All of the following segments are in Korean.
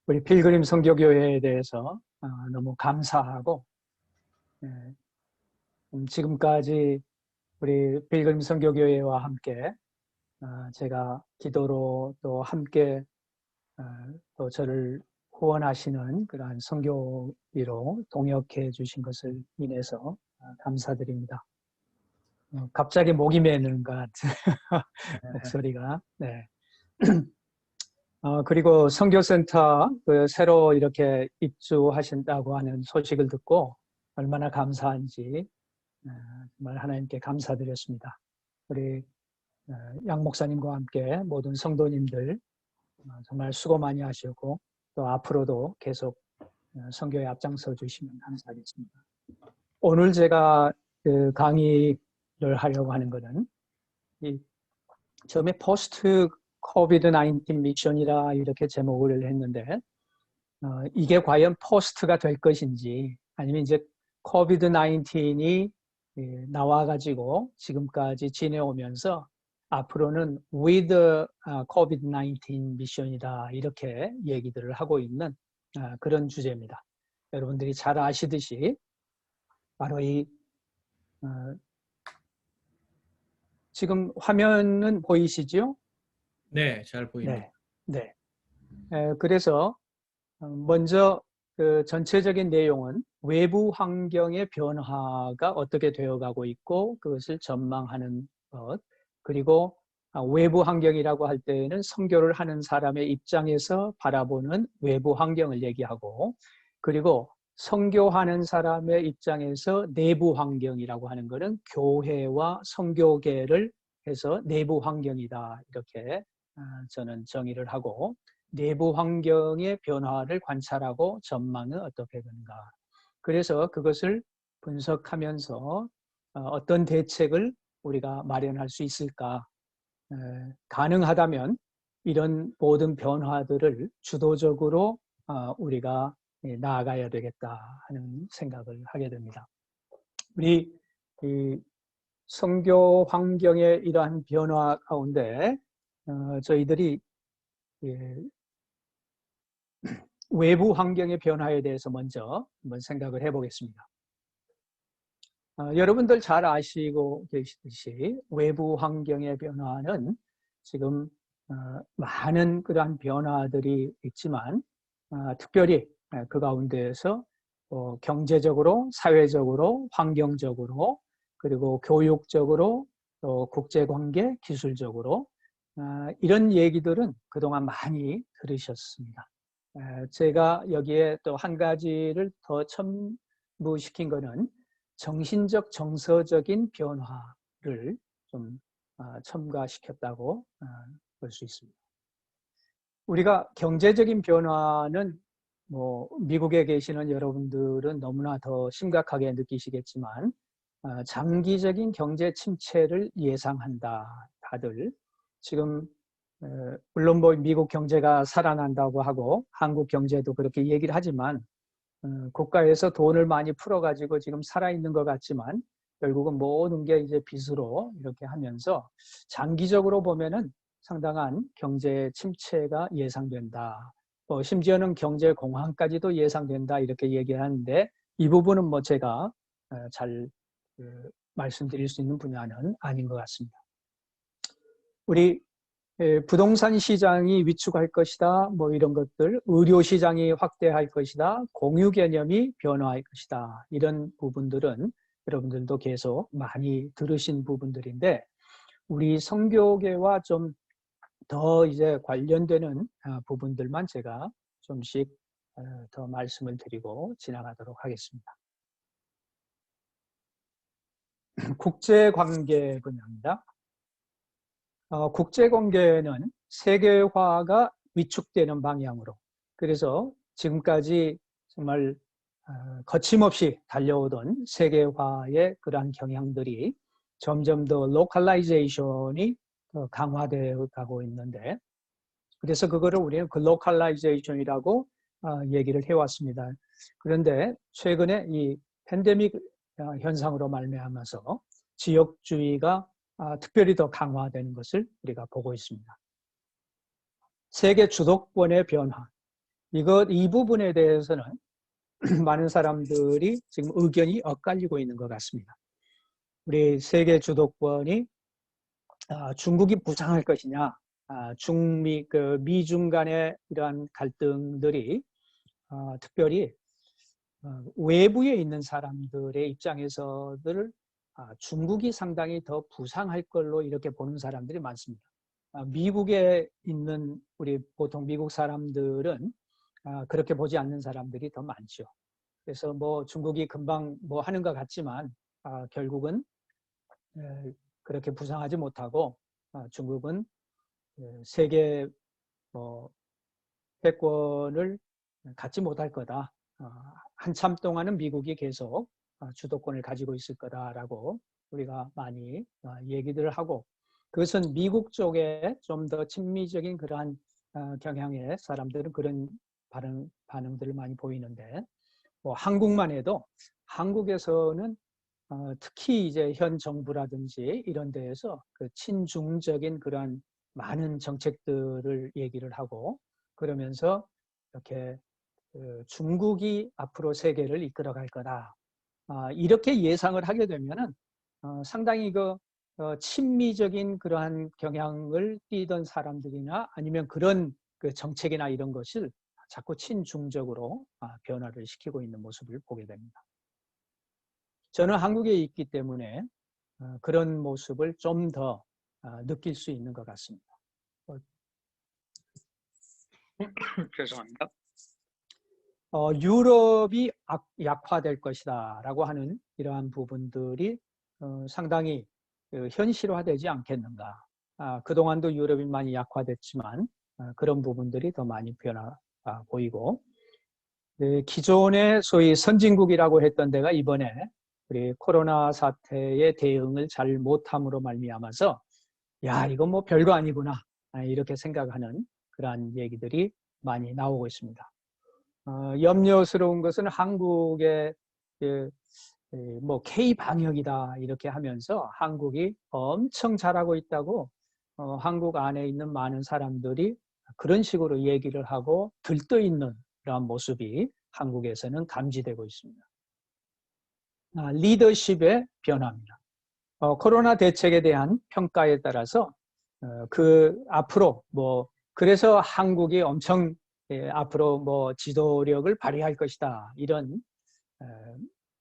우리 필그림 선교교회에 대해서 너무 감사하고, 예, 지금까지 우리 필그림 선교교회와 함께 제가 기도로 또 함께 또 저를 후원하시는 그러한 선교비로 동역해 주신 것을 인해서 감사드립니다. 갑자기 목이 메는 것 같은 목소리가. 네. 그리고 선교센터 새로 이렇게 입주하신다고 하는 소식을 듣고 얼마나 감사한지 정말 하나님께 감사드렸습니다. 우리 양 목사님과 함께 모든 성도님들 정말 수고 많이 하시고 또 앞으로도 계속 선교에 앞장서 주시면 감사하겠습니다. 오늘 제가 강의를 하려고 하는 것은 처음에 포스트 코비드 19 미션이라 이렇게 제목을 했는데 이게 과연 포스트가 될 것인지 아니면 이제 코비드 19이 나와가지고 지금까지 지내오면서 앞으로는 with 코비드 19 미션이다 이렇게 얘기들을 하고 있는 그런 주제입니다. 여러분들이 잘 아시듯이 바로 이 지금 화면은 보이시죠? 네, 잘 보입니다. 네. 그래서 먼저 그 전체적인 내용은 외부 환경의 변화가 어떻게 되어가고 있고 그것을 전망하는 것, 그리고 외부 환경이라고 할 때에는 선교를 하는 사람의 입장에서 바라보는 외부 환경을 얘기하고, 그리고 선교하는 사람의 입장에서 내부 환경이라고 하는 것은 교회와 선교계를 해서 내부 환경이다 이렇게 저는 정의를 하고, 내부 환경의 변화를 관찰하고 전망은 어떻게 되는가. 그래서 그것을 분석하면서 어떤 대책을 우리가 마련할 수 있을까. 가능하다면 이런 모든 변화들을 주도적으로 우리가 나아가야 되겠다 하는 생각을 하게 됩니다. 우리 선교 환경의 이러한 변화 가운데 저희들이 외부 환경의 변화에 대해서 먼저 한번 생각을 해보겠습니다. 여러분들 잘 아시고 계시듯이 외부 환경의 변화는 지금 많은 그러한 변화들이 있지만 특별히 그 가운데에서 경제적으로, 사회적으로, 환경적으로, 그리고 교육적으로, 또 국제관계, 기술적으로 이런 얘기들은 그동안 많이 들으셨습니다. 제가 여기에 또 한 가지를 더 첨부시킨 것은 정신적, 정서적인 변화를 좀 첨가시켰다고 볼 수 있습니다. 우리가 경제적인 변화는 뭐 미국에 계시는 여러분들은 너무나 더 심각하게 느끼시겠지만 장기적인 경제 침체를 예상한다. 다들 지금 물론 뭐 미국 경제가 살아난다고 하고 한국 경제도 그렇게 얘기를 하지만 국가에서 돈을 많이 풀어가지고 지금 살아있는 것 같지만 결국은 모든 게 이제 빚으로 이렇게 하면서 장기적으로 보면은 상당한 경제 침체가 예상된다. 심지어는 경제 공황까지도 예상된다 이렇게 얘기하는데 이 부분은 뭐 제가 잘 말씀드릴 수 있는 분야는 아닌 것 같습니다. 우리 부동산 시장이 위축할 것이다, 뭐 이런 것들, 의료 시장이 확대할 것이다, 공유 개념이 변화할 것이다, 이런 부분들은 여러분들도 계속 많이 들으신 부분들인데 우리 선교계와 좀 더 이제 관련되는 부분들만 제가 좀씩 더 말씀을 드리고 지나가도록 하겠습니다. 국제관계 분야입니다. 국제관계는 세계화가 위축되는 방향으로, 그래서 지금까지 정말 거침없이 달려오던 세계화의 그러한 경향들이 점점 더 로컬라이제이션이 강화되어 가고 있는데, 그래서 그거를 우리는 글로컬라이제이션이라고 얘기를 해왔습니다. 그런데 최근에 이 팬데믹 현상으로 말미암아서 지역주의가 특별히 더 강화되는 것을 우리가 보고 있습니다. 세계 주도권의 변화, 이 부분에 대해서는 많은 사람들이 지금 의견이 엇갈리고 있는 것 같습니다. 우리 세계 주도권이 중국이 부상할 것이냐, 미중 간의 이러한 갈등들이 특별히 외부에 있는 사람들의 입장에서들 중국이 상당히 더 부상할 걸로 이렇게 보는 사람들이 많습니다. 미국에 있는 우리 보통 미국 사람들은 그렇게 보지 않는 사람들이 더 많죠. 그래서 뭐 중국이 금방 뭐 하는 것 같지만 결국은 그렇게 부상하지 못하고 중국은 세계 뭐 패권을 갖지 못할 거다. 한참 동안은 미국이 계속 주도권을 가지고 있을 거다라고 우리가 많이 얘기들을 하고, 그것은 미국 쪽에 좀 더 친미적인 그러한 경향의 사람들은 그런 반응들을 많이 보이는데, 뭐 한국만 해도 한국에서는 특히 이제 현 정부라든지 이런 데에서 그 친중적인 그러한 많은 정책들을 얘기를 하고, 그러면서 이렇게 중국이 앞으로 세계를 이끌어갈 거다. 이렇게 예상을 하게 되면은 상당히 친미적인 그러한 경향을 띠던 사람들이나 아니면 그런 그 정책이나 이런 것을 자꾸 친중적으로 변화를 시키고 있는 모습을 보게 됩니다. 저는 한국에 있기 때문에 그런 모습을 좀 더 느낄 수 있는 것 같습니다. 죄송합니다. 유럽이 약화될 것이다 라고 하는 이러한 부분들이 상당히 현실화되지 않겠는가. 그동안도 유럽이 많이 약화됐지만 그런 부분들이 더 많이 보이고, 기존의 소위 선진국이라고 했던 데가 이번에 우리 코로나 사태의 대응을 잘 못함으로 말미암아서 야, 이건 뭐 별거 아니구나 이렇게 생각하는 그러한 얘기들이 많이 나오고 있습니다. 염려스러운 것은 한국의 뭐 K 방역이다 이렇게 하면서 한국이 엄청 잘하고 있다고 한국 안에 있는 많은 사람들이 그런 식으로 얘기를 하고 들떠있는 그런 모습이 한국에서는 감지되고 있습니다. 리더십의 변화입니다. 코로나 대책에 대한 평가에 따라서 앞으로 그래서 한국이 엄청 앞으로 뭐 지도력을 발휘할 것이다 이런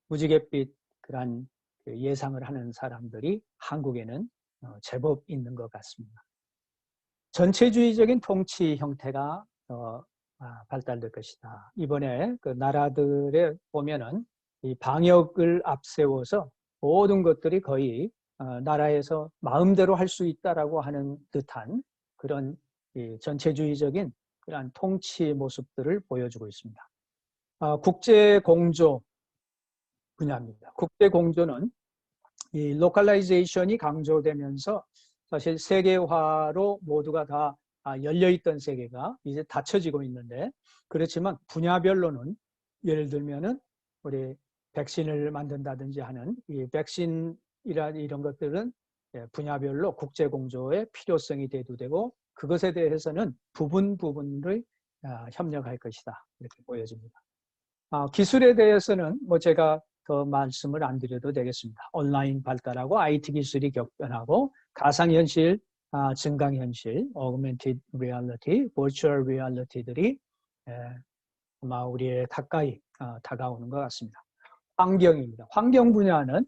무지갯빛 그런 예상을 하는 사람들이 한국에는 제법 있는 것 같습니다. 전체주의적인 통치 형태가 발달될 것이다. 이번에 그 나라들에 보면은 이 방역을 앞세워서 모든 것들이 거의 나라에서 마음대로 할 수 있다라고 하는 듯한 그런 전체주의적인 그런 통치 모습들을 보여주고 있습니다. 국제 공조 분야입니다. 국제 공조는 이 로컬라이제이션이 강조되면서 사실 세계화로 모두가 다 열려있던 세계가 이제 닫혀지고 있는데, 그렇지만 분야별로는 예를 들면은 우리 백신을 만든다든지 하는 이 백신이런 것들은 분야별로 국제 공조의 필요성이 대두되고 그것에 대해서는 부분을 협력할 것이다 이렇게 보여집니다. 기술에 대해서는 뭐 제가 더 말씀을 안 드려도 되겠습니다. 온라인 발달하고 IT 기술이 격변하고 가상현실, 증강현실, augmented reality, virtual reality들이 아마 우리의 가까이 다가오는 것 같습니다. 환경입니다. 환경 분야는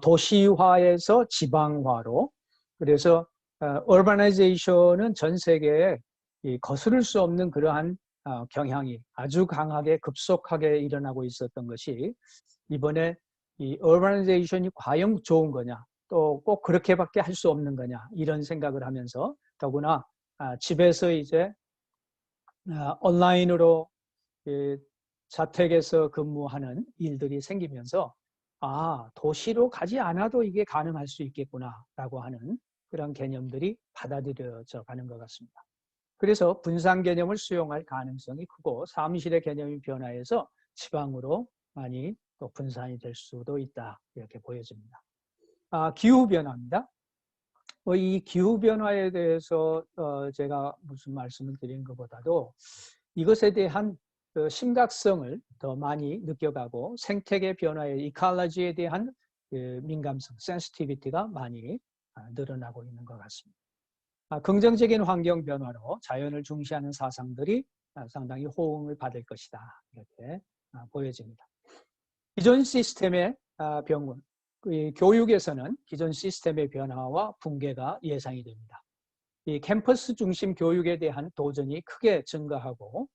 도시화에서 지방화로, 그래서 urbanization은 전 세계에 거스를 수 없는 그러한 경향이 아주 강하게 급속하게 일어나고 있었던 것이 이번에 이 urbanization이 과연 좋은 거냐, 또 꼭 그렇게밖에 할 수 없는 거냐 이런 생각을 하면서 더구나 집에서 이제 온라인으로 자택에서 근무하는 일들이 생기면서 도시로 가지 않아도 이게 가능할 수 있겠구나라고 하는 그런 개념들이 받아들여져 가는 것 같습니다. 그래서 분산 개념을 수용할 가능성이 크고 사무실의 개념이 변화해서 지방으로 많이 또 분산이 될 수도 있다 이렇게 보여집니다. 기후변화입니다. 이 기후변화에 대해서 제가 무슨 말씀을 드린 것보다도 이것에 대한 그 심각성을 더 많이 느껴가고 생태계 변화의 이컬러지에 대한 그 민감성, 센시티비티가 많이 늘어나고 있는 것 같습니다. 긍정적인 환경 변화로 자연을 중시하는 사상들이 상당히 호응을 받을 것이다. 이렇게 보여집니다. 기존 시스템의 변화, 교육에서는 기존 시스템의 변화와 붕괴가 예상이 됩니다. 이 캠퍼스 중심 교육에 대한 도전이 크게 증가하고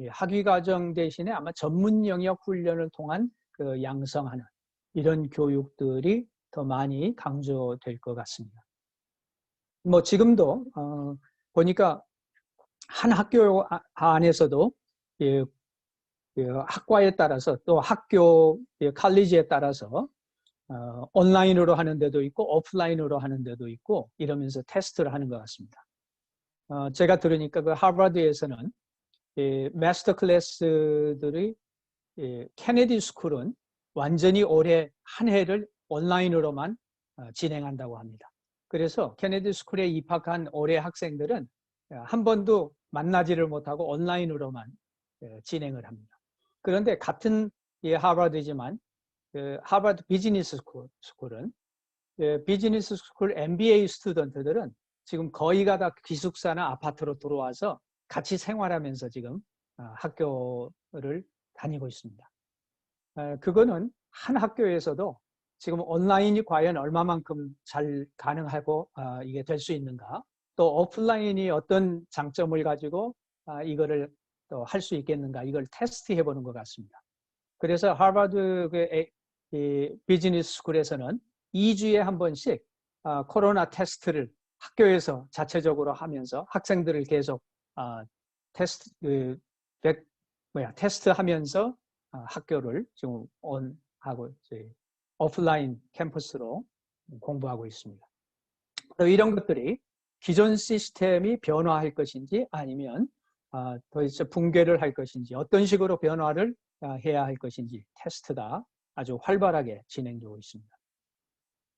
학위과정 대신에 아마 전문 영역 훈련을 통한 그 양성하는 이런 교육들이 더 많이 강조될 것 같습니다. 뭐 지금도 보니까 한 학교 안에서도 학과에 따라서 또 학교 칼리지에 따라서 온라인으로 하는 데도 있고 오프라인으로 하는 데도 있고 이러면서 테스트를 하는 것 같습니다. 제가 들으니까 그 하버드에서는 마스터 클래스들이 케네디 스쿨은 완전히 올해 한 해를 온라인으로만 진행한다고 합니다. 그래서 케네디 스쿨에 입학한 올해 학생들은 한 번도 만나지를 못하고 온라인으로만 진행을 합니다. 그런데 같은 하버드지만 하버드 비즈니스 스쿨은 비즈니스 스쿨 MBA 스튜던트들은 지금 거의가 다 기숙사나 아파트로 들어와서 같이 생활하면서 지금 학교를 다니고 있습니다. 그거는 한 학교에서도 지금 온라인이 과연 얼마만큼 잘 가능하고 이게 될 수 있는가, 또 오프라인이 어떤 장점을 가지고 이거를 또 할 수 있겠는가, 이걸 테스트해 보는 것 같습니다. 그래서 하버드 비즈니스 스쿨에서는 2주에 한 번씩 코로나 테스트를 학교에서 자체적으로 하면서 학생들을 계속 테스트하면서 학교를 지금 온하고 오프라인 캠퍼스로 공부하고 있습니다. 이런 것들이 기존 시스템이 변화할 것인지 아니면 더 이제 붕괴를 할 것인지 어떤 식으로 변화를 해야 할 것인지 테스트가 아주 활발하게 진행되고 있습니다.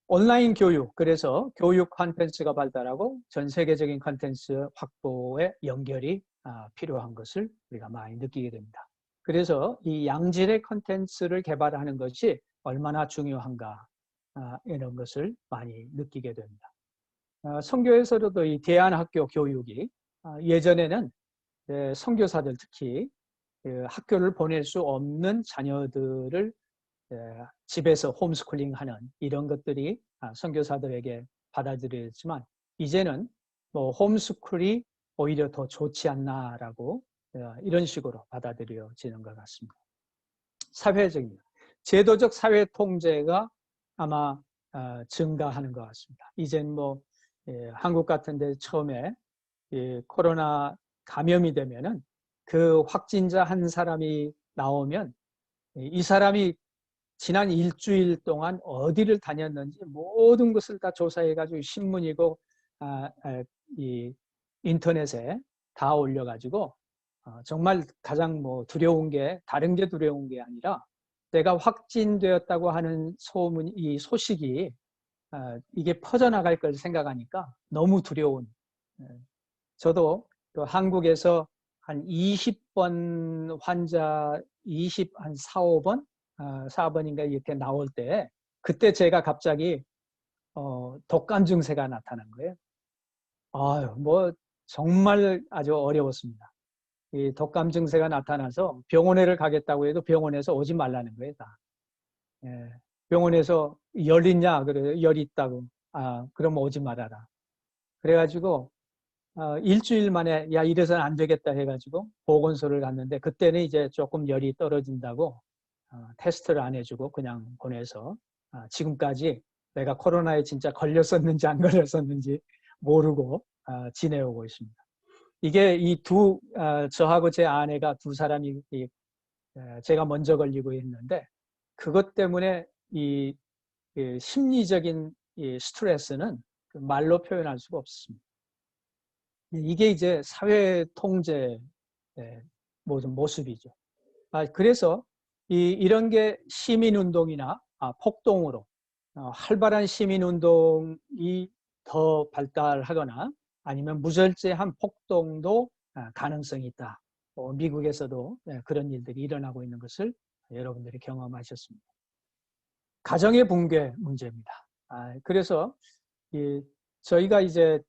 온라인 교육, 그래서 교육 콘텐츠가 발달하고 전 세계적인 콘텐츠 확보에 연결이 필요한 것을 우리가 많이 느끼게 됩니다. 그래서 이 양질의 콘텐츠를 개발하는 것이 얼마나 중요한가 이런 것을 많이 느끼게 됩니다. 선교에서도 이 대안학교 교육이 예전에는 선교사들 특히 학교를 보낼 수 없는 자녀들을 집에서 홈스쿨링하는 이런 것들이 선교사들에게 받아들여지만 이제는 뭐 홈스쿨이 오히려 더 좋지 않나라고 이런 식으로 받아들여지는 것 같습니다. 사회적인 제도적 사회 통제가 아마 증가하는 것 같습니다. 이젠 뭐 한국 같은 데 처음에 코로나 감염이 되면은 그 확진자 한 사람이 나오면 이 사람이 지난 일주일 동안 어디를 다녔는지 모든 것을 다 조사해가지고 신문이고 이 인터넷에 다 올려가지고 정말 가장 뭐 두려운 게 다른 게 두려운 게 아니라 내가 확진되었다고 하는 소문, 이 소식이 이게 퍼져나갈 걸 생각하니까 너무 두려운. 저도 또 한국에서 한 20번 환자, 한 4, 5번? 4번인가 이렇게 나올 때 그때 제가 갑자기 독감 증세가 나타난 거예요. 뭐 정말 아주 어려웠습니다. 이 독감 증세가 나타나서 병원에를 가겠다고 해도 병원에서 오지 말라는 거예요, 다. 병원에서 열 있냐? 그래요. 열이 있다고. 그럼 오지 말아라. 그래가지고 일주일 만에 야 이래서는 안 되겠다 해가지고 보건소를 갔는데 그때는 이제 조금 열이 떨어진다고 테스트를 안 해주고 그냥 보내서 지금까지 내가 코로나에 진짜 걸렸었는지 안 걸렸었는지 모르고 지내오고 있습니다. 이게 저하고 제 아내가 두 사람이 제가 먼저 걸리고 있는데 그것 때문에 이 심리적인 이 스트레스는 말로 표현할 수가 없습니다. 이게 이제 사회 통제의 모든 모습이죠. 그래서 이런 게 시민운동이나 폭동으로 활발한 시민운동이 더 발달하거나 아니면 무절제한 폭동도 가능성이 있다. 미국에서도 그런 일들이 일어나고 있는 것을 여러분들이 경험하셨습니다. 가정의 붕괴 문제입니다. 그래서 저희가 이제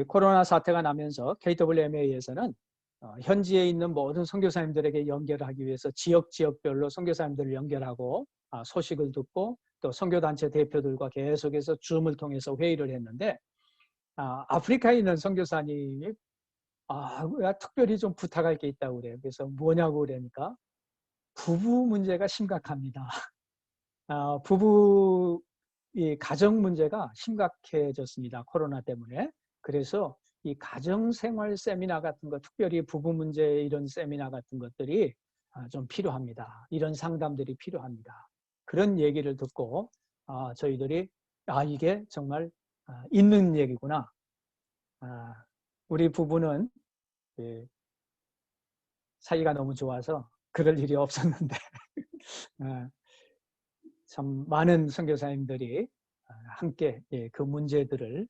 코로나 사태가 나면서 KWMA에서는 현지에 있는 모든 선교사님들에게 연결하기 위해서 지역별로 선교사님들을 연결하고 소식을 듣고 또 선교단체 대표들과 계속해서 줌을 통해서 회의를 했는데 아프리카에 있는 선교사님이 특별히 좀 부탁할 게 있다고 그래요. 그래서 뭐냐고 그러니까 부부 문제가 심각합니다. 부부 가정 문제가 심각해졌습니다. 코로나 때문에. 그래서 이 가정생활 세미나 같은 거, 특별히 부부 문제 이런 세미나 같은 것들이 좀 필요합니다. 이런 상담들이 필요합니다. 그런 얘기를 듣고 저희들이 이게 정말 있는 얘기구나. 우리 부부는 사이가 너무 좋아서 그럴 일이 없었는데 참 많은 선교사님들이 함께 그 문제들을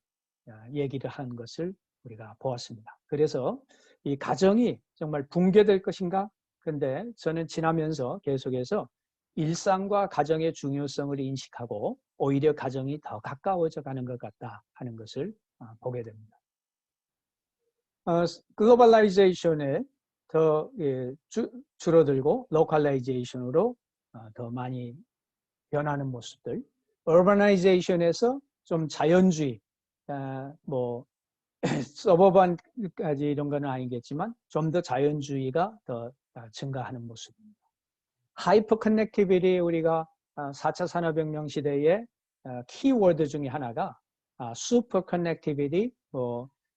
얘기를 하는 것을 우리가 보았습니다. 그래서 이 가정이 정말 붕괴될 것인가? 그런데 저는 지나면서 계속해서 일상과 가정의 중요성을 인식하고 오히려 가정이 더 가까워져 가는 것 같다 하는 것을 보게 됩니다. 글로벌라이제이션에 더 줄어들고 로컬라이제이션으로 더 많이 변하는 모습들, urbanization 좀 자연주의, 서버반까지 이런 건 아니겠지만 좀 더 자연주의가 더 증가하는 모습입니다. 하이퍼 커넥티비티 우리가 4차 산업혁명 시대의 키워드 중에 하나가 슈퍼 커넥티비티,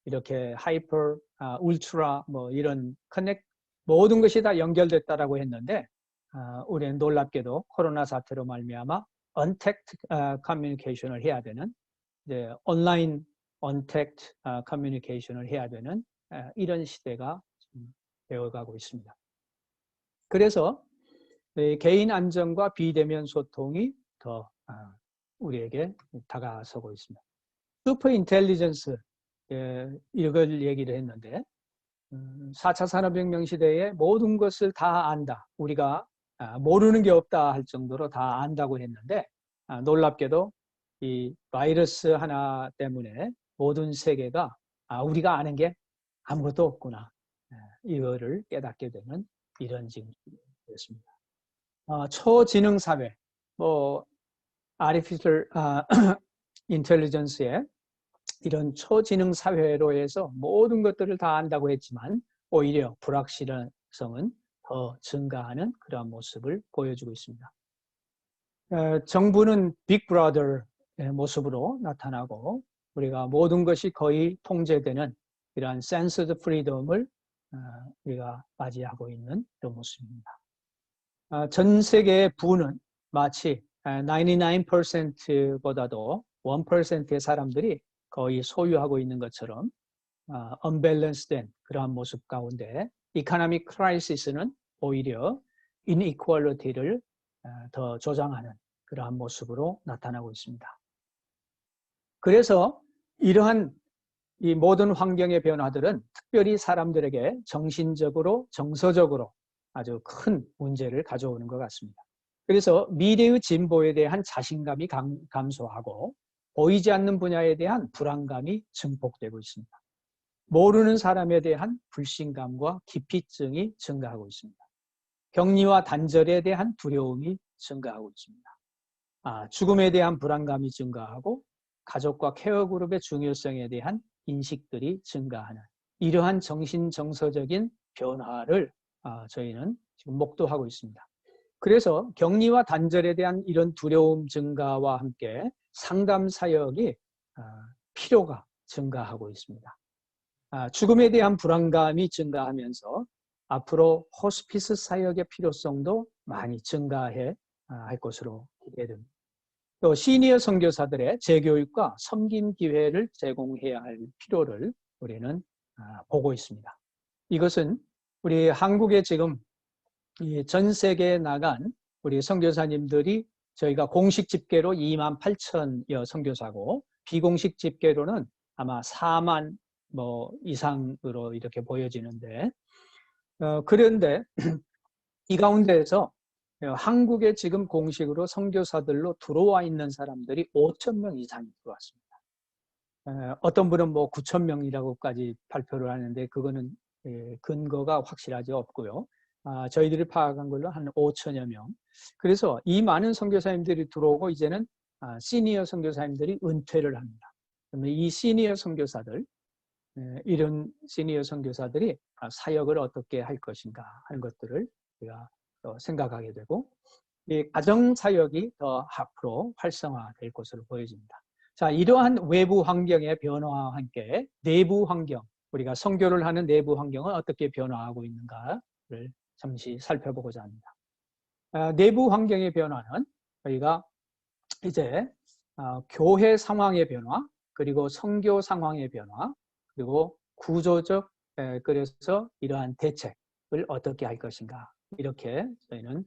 이렇게 하이퍼, 울트라 이런 모든 것이 다 연결됐다라고 했는데 우리는 놀랍게도 코로나 사태로 말미암아 언택트 커뮤니케이션을 해야 되는 온라인 언택트 커뮤니케이션을 해야 되는 이런 시대가 되어가고 있습니다. 그래서 개인 안정과 비대면 소통이 더 우리에게 다가서고 있습니다. 슈퍼 인텔리전스 이걸 얘기를 했는데 4차 산업혁명 시대에 모든 것을 다 안다. 우리가 모르는 게 없다 할 정도로 다 안다고 했는데 놀랍게도 이 바이러스 하나 때문에 모든 세계가 우리가 아는 게 아무것도 없구나. 이거를 깨닫게 되는 이런 징후였습니다. 초지능 사회, artificial intelligence의 이런 초지능 사회로 해서 모든 것들을 다 안다고 했지만 오히려 불확실성은 더 증가하는 그런 모습을 보여주고 있습니다. 정부는 빅브라더의 모습으로 나타나고 우리가 모든 것이 거의 통제되는 이러한 센스드 프리덤을 우리가 맞이하고 있는 그런 모습입니다. 전 세계의 부는 마치 99%보다도 1%의 사람들이 거의 소유하고 있는 것처럼 unbalance된 그러한 모습 가운데 economic crisis는 오히려 inequality를 더 조장하는 그러한 모습으로 나타나고 있습니다. 그래서 이러한 이 모든 환경의 변화들은 특별히 사람들에게 정신적으로 정서적으로 아주 큰 문제를 가져오는 것 같습니다. 그래서 미래의 진보에 대한 자신감이 감소하고 보이지 않는 분야에 대한 불안감이 증폭되고 있습니다. 모르는 사람에 대한 불신감과 기피증이 증가하고 있습니다. 격리와 단절에 대한 두려움이 증가하고 있습니다. 죽음에 대한 불안감이 증가하고 가족과 케어 그룹의 중요성에 대한 인식들이 증가하는 이러한 정신정서적인 변화를 저희는 지금 목도하고 있습니다. 그래서 격리와 단절에 대한 이런 두려움 증가와 함께 상담 사역이 필요가 증가하고 있습니다. 죽음에 대한 불안감이 증가하면서 앞으로 호스피스 사역의 필요성도 많이 증가해 할 것으로 기대됩니다. 또 시니어 선교사들의 재교육과 섬김 기회를 제공해야 할 필요를 우리는 보고 있습니다. 이것은 우리 한국에 지금 전 세계에 나간 우리 선교사님들이 저희가 공식 집계로 28,000여 선교사고 비공식 집계로는 아마 4만 이상으로 이렇게 보여지는데 그런데 이 가운데에서 한국에 지금 공식으로 선교사들로 들어와 있는 사람들이 5천 명 이상이 들어왔습니다. 어떤 분은 뭐 9천 명이라고까지 발표를 하는데 그거는 근거가 확실하지 없고요. 저희들이 파악한 걸로 한 5천여 명. 그래서 이 많은 선교사님들이 들어오고 이제는 시니어 선교사님들이 은퇴를 합니다. 그러면 이 시니어 선교사들, 이런 시니어 선교사들이 사역을 어떻게 할 것인가 하는 것들을 우리가 생각하게 되고, 이 가정 사역이 더 앞으로 활성화될 것으로 보여집니다. 자, 이러한 외부 환경의 변화와 함께 내부 환경, 우리가 선교를 하는 내부 환경은 어떻게 변화하고 있는가를 잠시 살펴보고자 합니다. 내부 환경의 변화는 저희가 이제 교회 상황의 변화, 그리고 선교 상황의 변화, 그리고 구조적, 그래서 이러한 대책을 어떻게 할 것인가, 이렇게 저희는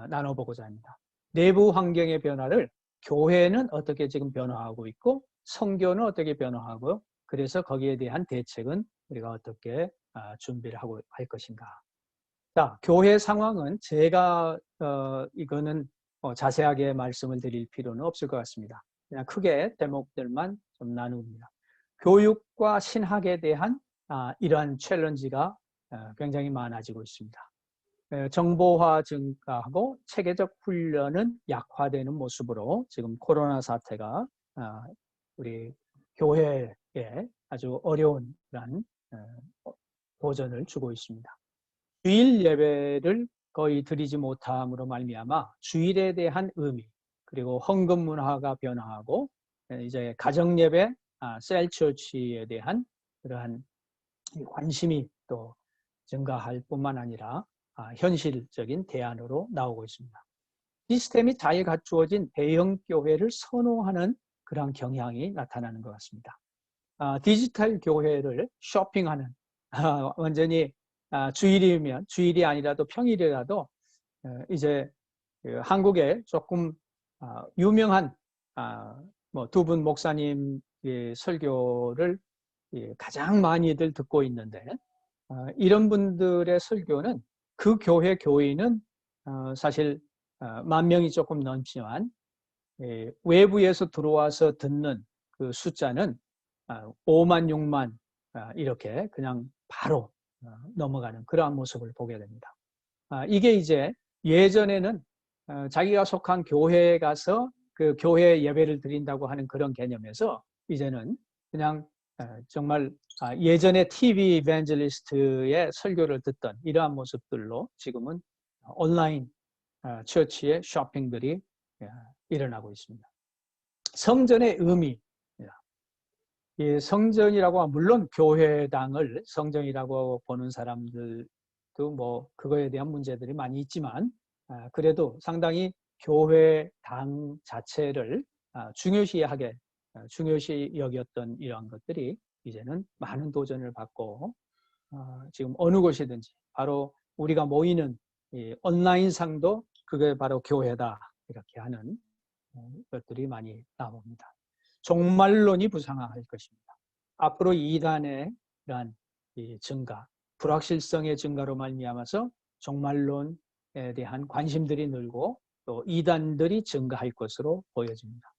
나눠보고자 합니다. 내부 환경의 변화를 교회는 어떻게 지금 변화하고 있고 선교는 어떻게 변화하고, 그래서 거기에 대한 대책은 우리가 어떻게 준비를 하고 할 것인가. 자, 교회 상황은 제가 이거는 자세하게 말씀을 드릴 필요는 없을 것 같습니다. 그냥 크게 대목들만 좀 나눕니다. 교육과 신학에 대한 이러한 챌린지가 굉장히 많아지고 있습니다. 정보화 증가하고 체계적 훈련은 약화되는 모습으로 지금 코로나 사태가 우리 교회에 아주 어려운 그런 도전을 주고 있습니다. 주일 예배를 거의 드리지 못함으로 말미암아 주일에 대한 의미, 그리고 헌금 문화가 변화하고 이제 가정 예배, 셀처치에 대한 그러한 관심이 또 증가할 뿐만 아니라 현실적인 대안으로 나오고 있습니다. 시스템이 잘 갖추어진 대형 교회를 선호하는 그런 경향이 나타나는 것 같습니다. 디지털 교회를 쇼핑하는, 완전히 주일이면, 주일이 아니라도 평일이라도 이제 한국에 조금 유명한 뭐 두 분 목사님 설교를 가장 많이들 듣고 있는데, 이런 분들의 설교는 그 교회 교인은 사실 10,000명이 조금 넘지만 외부에서 들어와서 듣는 그 숫자는 5만, 6만 이렇게 그냥 바로 넘어가는 그러한 모습을 보게 됩니다. 이게 이제 예전에는 자기가 속한 교회에 가서 그 교회 예배를 드린다고 하는 그런 개념에서 이제는 그냥 정말 예전에 TV 이벤젤리스트의 설교를 듣던 이러한 모습들로 지금은 온라인 처치의 쇼핑들이 일어나고 있습니다. 성전의 의미, 이 성전이라고 하면 물론 교회당을 성전이라고 보는 사람들도 뭐 그거에 대한 문제들이 많이 있지만 그래도 상당히 교회당 자체를 중요시하게 중요시 여겼던 이러한 것들이 이제는 많은 도전을 받고 지금 어느 곳이든지 바로 우리가 모이는 이 온라인상도 그게 바로 교회다 이렇게 하는 것들이 많이 나옵니다. 종말론이 부상할 것입니다. 앞으로 이단의 이러한 증가, 불확실성의 증가로 말미암아서 종말론에 대한 관심들이 늘고 또 이단들이 증가할 것으로 보여집니다.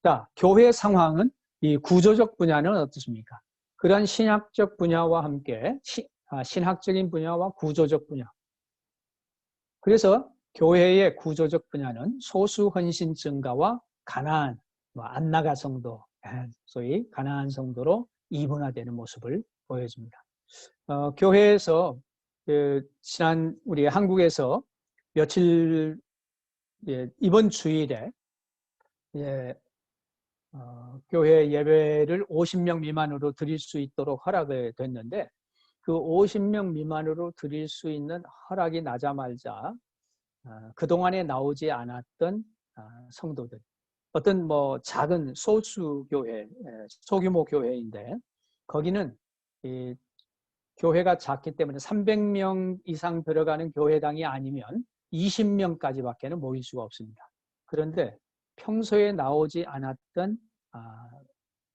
자, 교회 상황은 이 구조적 분야는 어떻습니까? 그러한 신학적 분야와 함께 신학적인 분야와 구조적 분야. 그래서 교회의 구조적 분야는 소수 헌신 증가와 가나안, 안나가 성도, 소위 가나안 성도로 이분화되는 모습을 보여줍니다. 교회에서 지난 우리 한국에서 며칠 이번 주일에 교회 예배를 50명 미만으로 드릴 수 있도록 허락이 됐는데 그 50명 미만으로 드릴 수 있는 허락이 나자마자 그동안에 나오지 않았던 성도들, 어떤 뭐 작은 소수 교회, 소규모 교회인데 거기는 이 교회가 작기 때문에 300명 이상 들어가는 교회당이 아니면 20명까지밖에는 모일 수가 없습니다. 그런데 평소에 나오지 않았던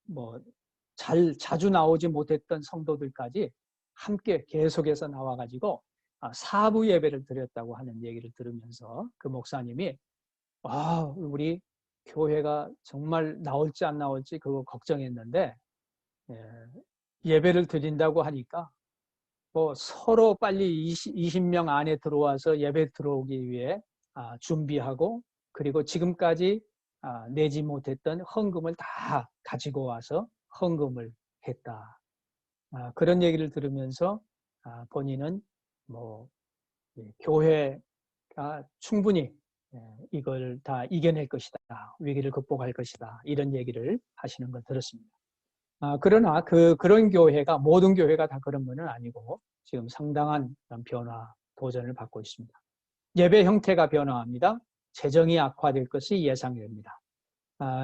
뭐 자주 나오지 못했던 성도들까지 함께 계속해서 나와가지고 사부 예배를 드렸다고 하는 얘기를 들으면서 그 목사님이 우리 교회가 정말 나올지 안 나올지 그거 걱정했는데 예배를 드린다고 하니까 뭐 서로 빨리 20명 안에 들어와서 예배 들어오기 위해 준비하고 그리고 지금까지 내지 못했던 헌금을 다 가지고 와서 헌금을 했다. 그런 얘기를 들으면서 본인은 뭐 교회가 충분히 이걸 다 이겨낼 것이다. 위기를 극복할 것이다. 이런 얘기를 하시는 걸 들었습니다. 그러나 그런 교회가 모든 교회가 다 그런 건 아니고 지금 상당한 변화, 도전을 받고 있습니다. 예배 형태가 변화합니다. 재정이 악화될 것이 예상됩니다.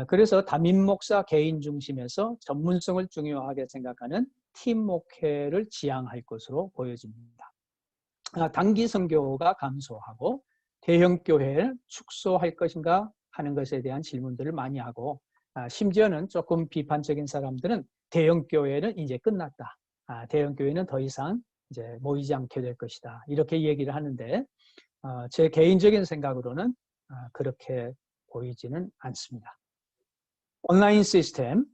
그래서 담임 목사 개인 중심에서 전문성을 중요하게 생각하는 팀 목회를 지향할 것으로 보여집니다. 단기 선교가 감소하고 대형 교회를 축소할 것인가 하는 것에 대한 질문들을 많이 하고 심지어는 조금 비판적인 사람들은 대형 교회는 이제 끝났다. 대형 교회는 더 이상 이제 모이지 않게 될 것이다. 이렇게 얘기를 하는데 제 개인적인 생각으로는 그렇게 보이지는 않습니다. 온라인 시스템,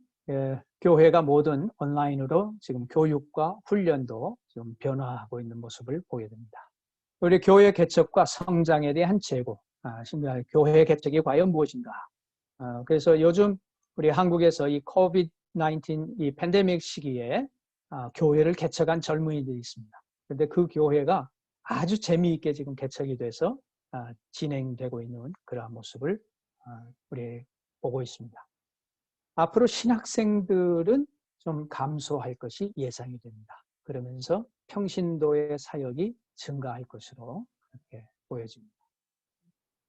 교회가 모든 온라인으로 지금 교육과 훈련도 지금 변화하고 있는 모습을 보게 됩니다. 우리 교회 개척과 성장에 대한 재고, 교회 개척이 과연 무엇인가? 그래서 요즘 우리 한국에서 이 COVID-19 이 팬데믹 시기에 교회를 개척한 젊은이들이 있습니다. 그런데 그 교회가 아주 재미있게 지금 개척이 돼서 진행되고 있는 그러한 모습을 우리 보고 있습니다. 앞으로 신학생들은 좀 감소할 것이 예상이 됩니다. 그러면서 평신도의 사역이 증가할 것으로 그렇게 보여집니다.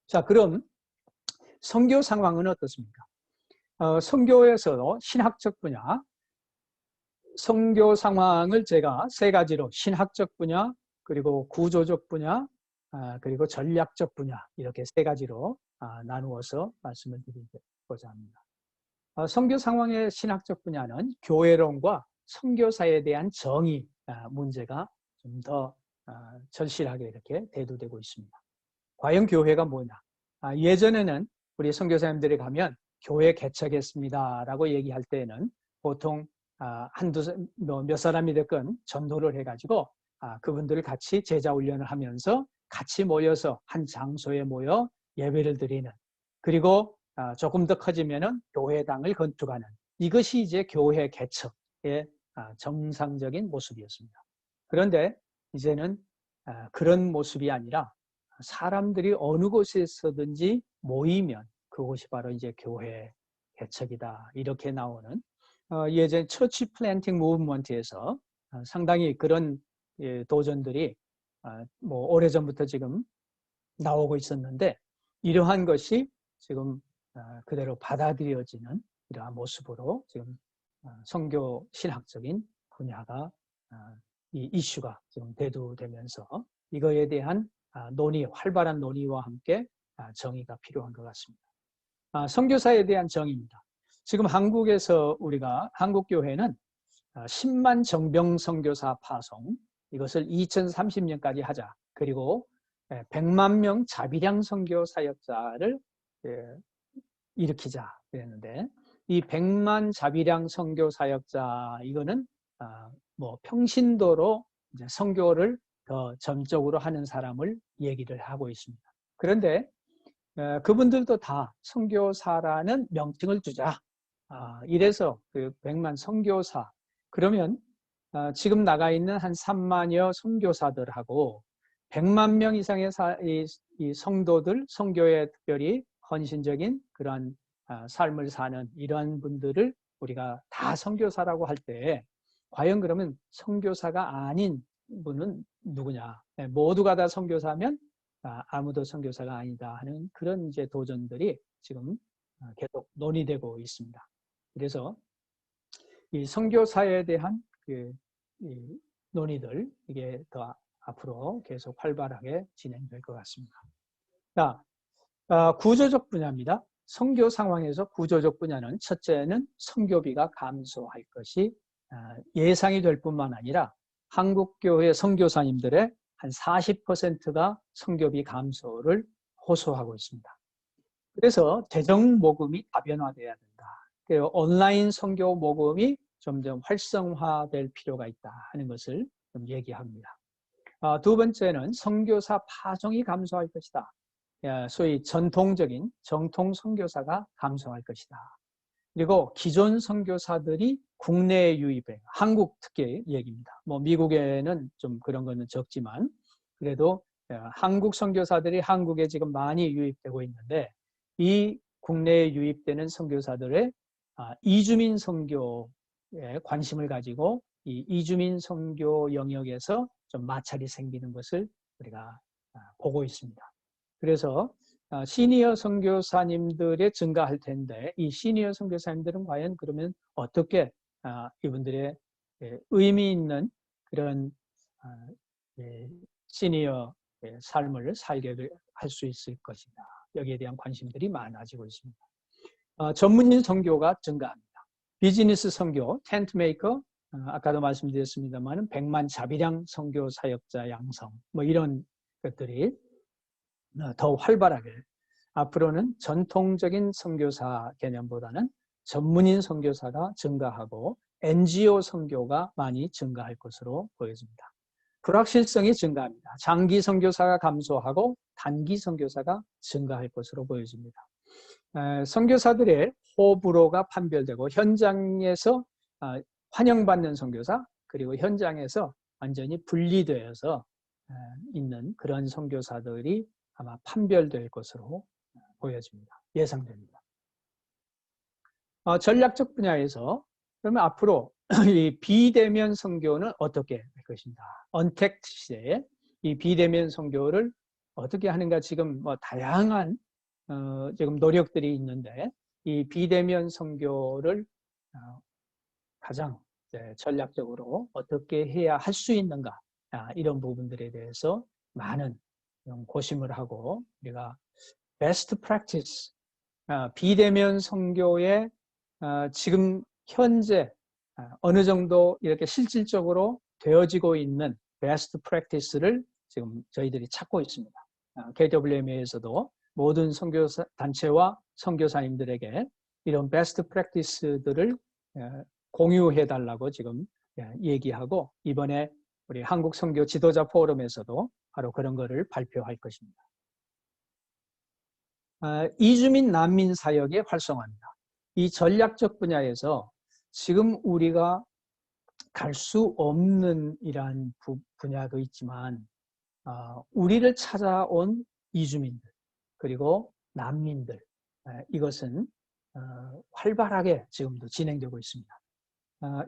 자, 그럼 선교 상황은 어떻습니까? 선교에서 신학적 분야, 선교 상황을 제가 세 가지로 신학적 분야, 그리고 구조적 분야, 그리고 전략적 분야 이렇게 세 가지로 나누어서 말씀을 드리고자 합니다. 선교 상황의 신학적 분야는 교회론과 선교사에 대한 정의 문제가 좀 더 절실하게 이렇게 대두되고 있습니다. 과연 교회가 뭐냐? 예전에는 우리 선교사님들이 가면 교회 개척했습니다라고 얘기할 때는 보통 몇 사람이 됐건 전도를 해가지고 그분들을 같이 제자 훈련을 하면서 같이 모여서 한 장소에 모여 예배를 드리는 그리고 조금 더 커지면은 교회당을 건축하는 이것이 이제 교회 개척의 정상적인 모습이었습니다. 그런데 이제는 그런 모습이 아니라 사람들이 어느 곳에서든지 모이면 그곳이 바로 이제 교회 개척이다 이렇게 나오는 예전 처치 플랜팅 무브먼트에서 상당히 그런 도전들이 뭐 오래전부터 지금 나오고 있었는데 이러한 것이 지금 그대로 받아들여지는 이러한 모습으로 지금 선교 신학적인 분야가 이 이슈가 지금 대두되면서 이거에 대한 활발한 논의와 함께 정의가 필요한 것 같습니다. 선교사에 대한 정의입니다. 지금 한국에서 한국 교회는 10만 정병 선교사 파송 이것을 2030년까지 하자. 그리고 100만 명 자비량 선교 사역자를 일으키자 그랬는데 이 100만 자비량 선교 사역자 이거는 뭐 평신도로 이제 선교를 더 전적으로 하는 사람을 얘기를 하고 있습니다. 그런데 그분들도 다 선교사라는 명칭을 주자. 이래서 그 100만 선교사 그러면 지금 나가 있는 한 3만여 선교사들하고 100만 명 이상의 이 성도들, 선교에 특별히 헌신적인 그런 삶을 사는 이러한 분들을 우리가 다 선교사라고 할 때 과연 그러면 선교사가 아닌 분은 누구냐? 모두가 다 선교사면 아무도 선교사가 아니다 하는 그런 이제 도전들이 지금 계속 논의되고 있습니다. 그래서 이 선교사에 대한 이 논의들 이게 더 앞으로 계속 활발하게 진행될 것 같습니다. 자, 구조적 분야입니다. 선교 상황에서 구조적 분야는 첫째는 선교비가 감소할 것이 예상이 될 뿐만 아니라 한국교회 선교사님들의 한 40%가 선교비 감소를 호소하고 있습니다. 그래서 대정 모금이 다변화돼야 된다. 그리고 온라인 선교 모금이 점점 활성화될 필요가 있다 하는 것을 좀 얘기합니다. 두 번째는 선교사 파종이 감소할 것이다. 소위 전통적인 정통 선교사가 감소할 것이다. 그리고 기존 선교사들이 국내에 유입해, 한국 특히 얘기입니다. 뭐 미국에는 좀 그런 거는 적지만 그래도 한국 선교사들이 한국에 지금 많이 유입되고 있는데 이 국내에 유입되는 선교사들의 이주민 선교에 관심을 가지고 이 이주민 선교 영역에서 좀 마찰이 생기는 것을 우리가 보고 있습니다. 그래서 시니어 선교사님들의 증가할 텐데 이 시니어 선교사님들은 과연 그러면 어떻게 이분들의 의미 있는 그런 시니어 삶을 살게 할 수 있을 것이다. 여기에 대한 관심들이 많아지고 있습니다. 전문인 선교가 증가합니다. 비즈니스 선교, 텐트 메이커, 아까도 말씀드렸습니다만 100만 자비량 선교 사역자 양성, 뭐 이런 것들이 더 활발하게 앞으로는 전통적인 선교사 개념보다는 전문인 선교사가 증가하고 NGO 선교가 많이 증가할 것으로 보여집니다. 불확실성이 증가합니다. 장기 선교사가 감소하고 단기 선교사가 증가할 것으로 보여집니다. 선교사들의 호불호가 판별되고 현장에서 환영받는 선교사 그리고 현장에서 완전히 분리되어서 있는 그런 선교사들이 아마 판별될 것으로 보여집니다. 예상됩니다. 전략적 분야에서 그러면 앞으로 이 비대면 선교는 어떻게 할 것인가? 언택트 시대에 이 비대면 선교를 어떻게 하는가 지금 뭐 다양한 지금 노력들이 있는데 이 비대면 선교를 가장 전략적으로 어떻게 해야 할 수 있는가 이런 부분들에 대해서 많은 고심을 하고 우리가 베스트 프랙티스 비대면 선교의 지금 현재 어느 정도 이렇게 실질적으로 되어지고 있는 베스트 프랙티스를 지금 저희들이 찾고 있습니다. KWMA에서도 모든 선교 단체와 선교사님들에게 이런 베스트 프랙티스들을 공유해 달라고 지금 얘기하고 이번에 우리 한국 선교 지도자 포럼에서도 바로 그런 거를 발표할 것입니다. 이주민 난민 사역의 활성화입니다. 이 전략적 분야에서 지금 우리가 갈 수 없는 이러한 분야도 있지만 우리를 찾아온 이주민들 그리고 난민들 이것은 활발하게 지금도 진행되고 있습니다.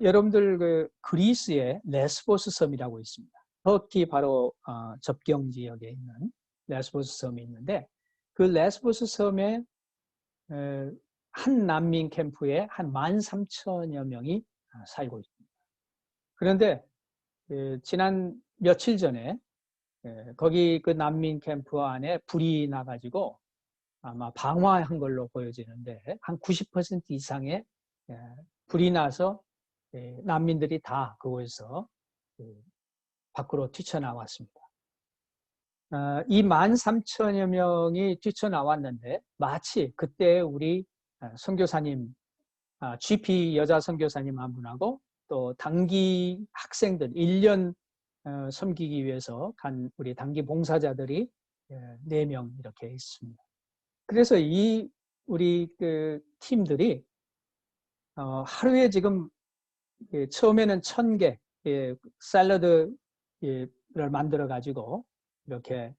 여러분들 그 그리스의 레스보스 섬이라고 있습니다. 터키 바로 접경 지역에 있는 레스보스 섬이 있는데 그 레스보스 섬에 한 난민 캠프에 한 13,000여 명이 살고 있습니다. 그런데 지난 며칠 전에 거기 그 난민 캠프 안에 불이 나가지고 아마 방화한 걸로 보여지는데 한 90% 이상의 불이 나서 난민들이 다 그곳에서 밖으로 뛰쳐나왔습니다. 이 13,000여 명이 뛰쳐나왔는데 마치 그때 우리 선교사님, GP 여자 선교사님 한 분하고 또 단기 학생들 1년 섬기기 위해서 간 우리 단기 봉사자들이 4명 이렇게 있습니다. 그래서 이 우리 그 팀들이 하루에 지금 처음에는 1,000개 샐러드를 만들어 가지고 이렇게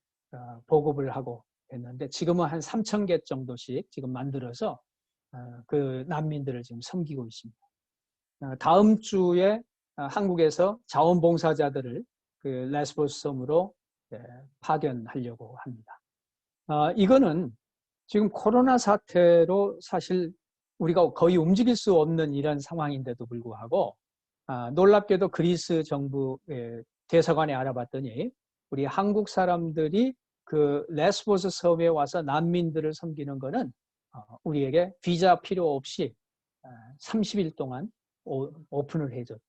보급을 하고 했는데 지금은 한 3,000개 정도씩 지금 만들어서 그 난민들을 지금 섬기고 있습니다. 다음 주에 한국에서 자원봉사자들을 그 레스보스 섬으로 파견하려고 합니다. 이거는 지금 코로나 사태로 사실 우리가 거의 움직일 수 없는 이런 상황인데도 불구하고 놀랍게도 그리스 정부 대사관에 알아봤더니 우리 한국 사람들이 그 레스보스 섬에 와서 난민들을 섬기는 거는 우리에게 비자 필요 없이 30일 동안 오픈을 해줬어요.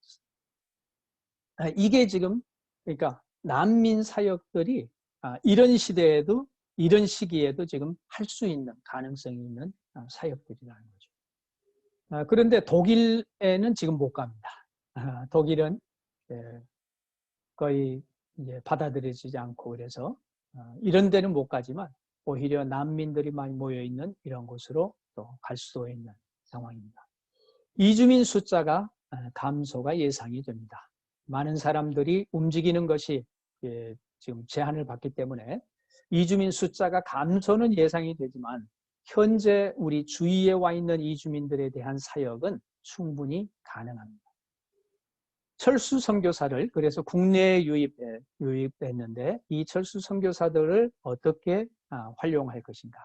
이게 지금 그러니까 난민 사역들이 이런 시대에도 이런 시기에도 지금 할 수 있는 가능성이 있는 사역들이라는 거죠. 그런데 독일에는 지금 못 갑니다. 독일은 거의 이제 받아들여지지 않고 그래서 이런 데는 못 가지만 오히려 난민들이 많이 모여 있는 이런 곳으로 또 갈 수 있는 상황입니다. 이주민 숫자가 감소가 예상이 됩니다. 많은 사람들이 움직이는 것이 지금 제한을 받기 때문에 이주민 숫자가 감소는 예상이 되지만 현재 우리 주위에 와 있는 이주민들에 대한 사역은 충분히 가능합니다. 철수 선교사를 그래서 국내에 유입했는데 이 철수 선교사들을 어떻게 활용할 것인가?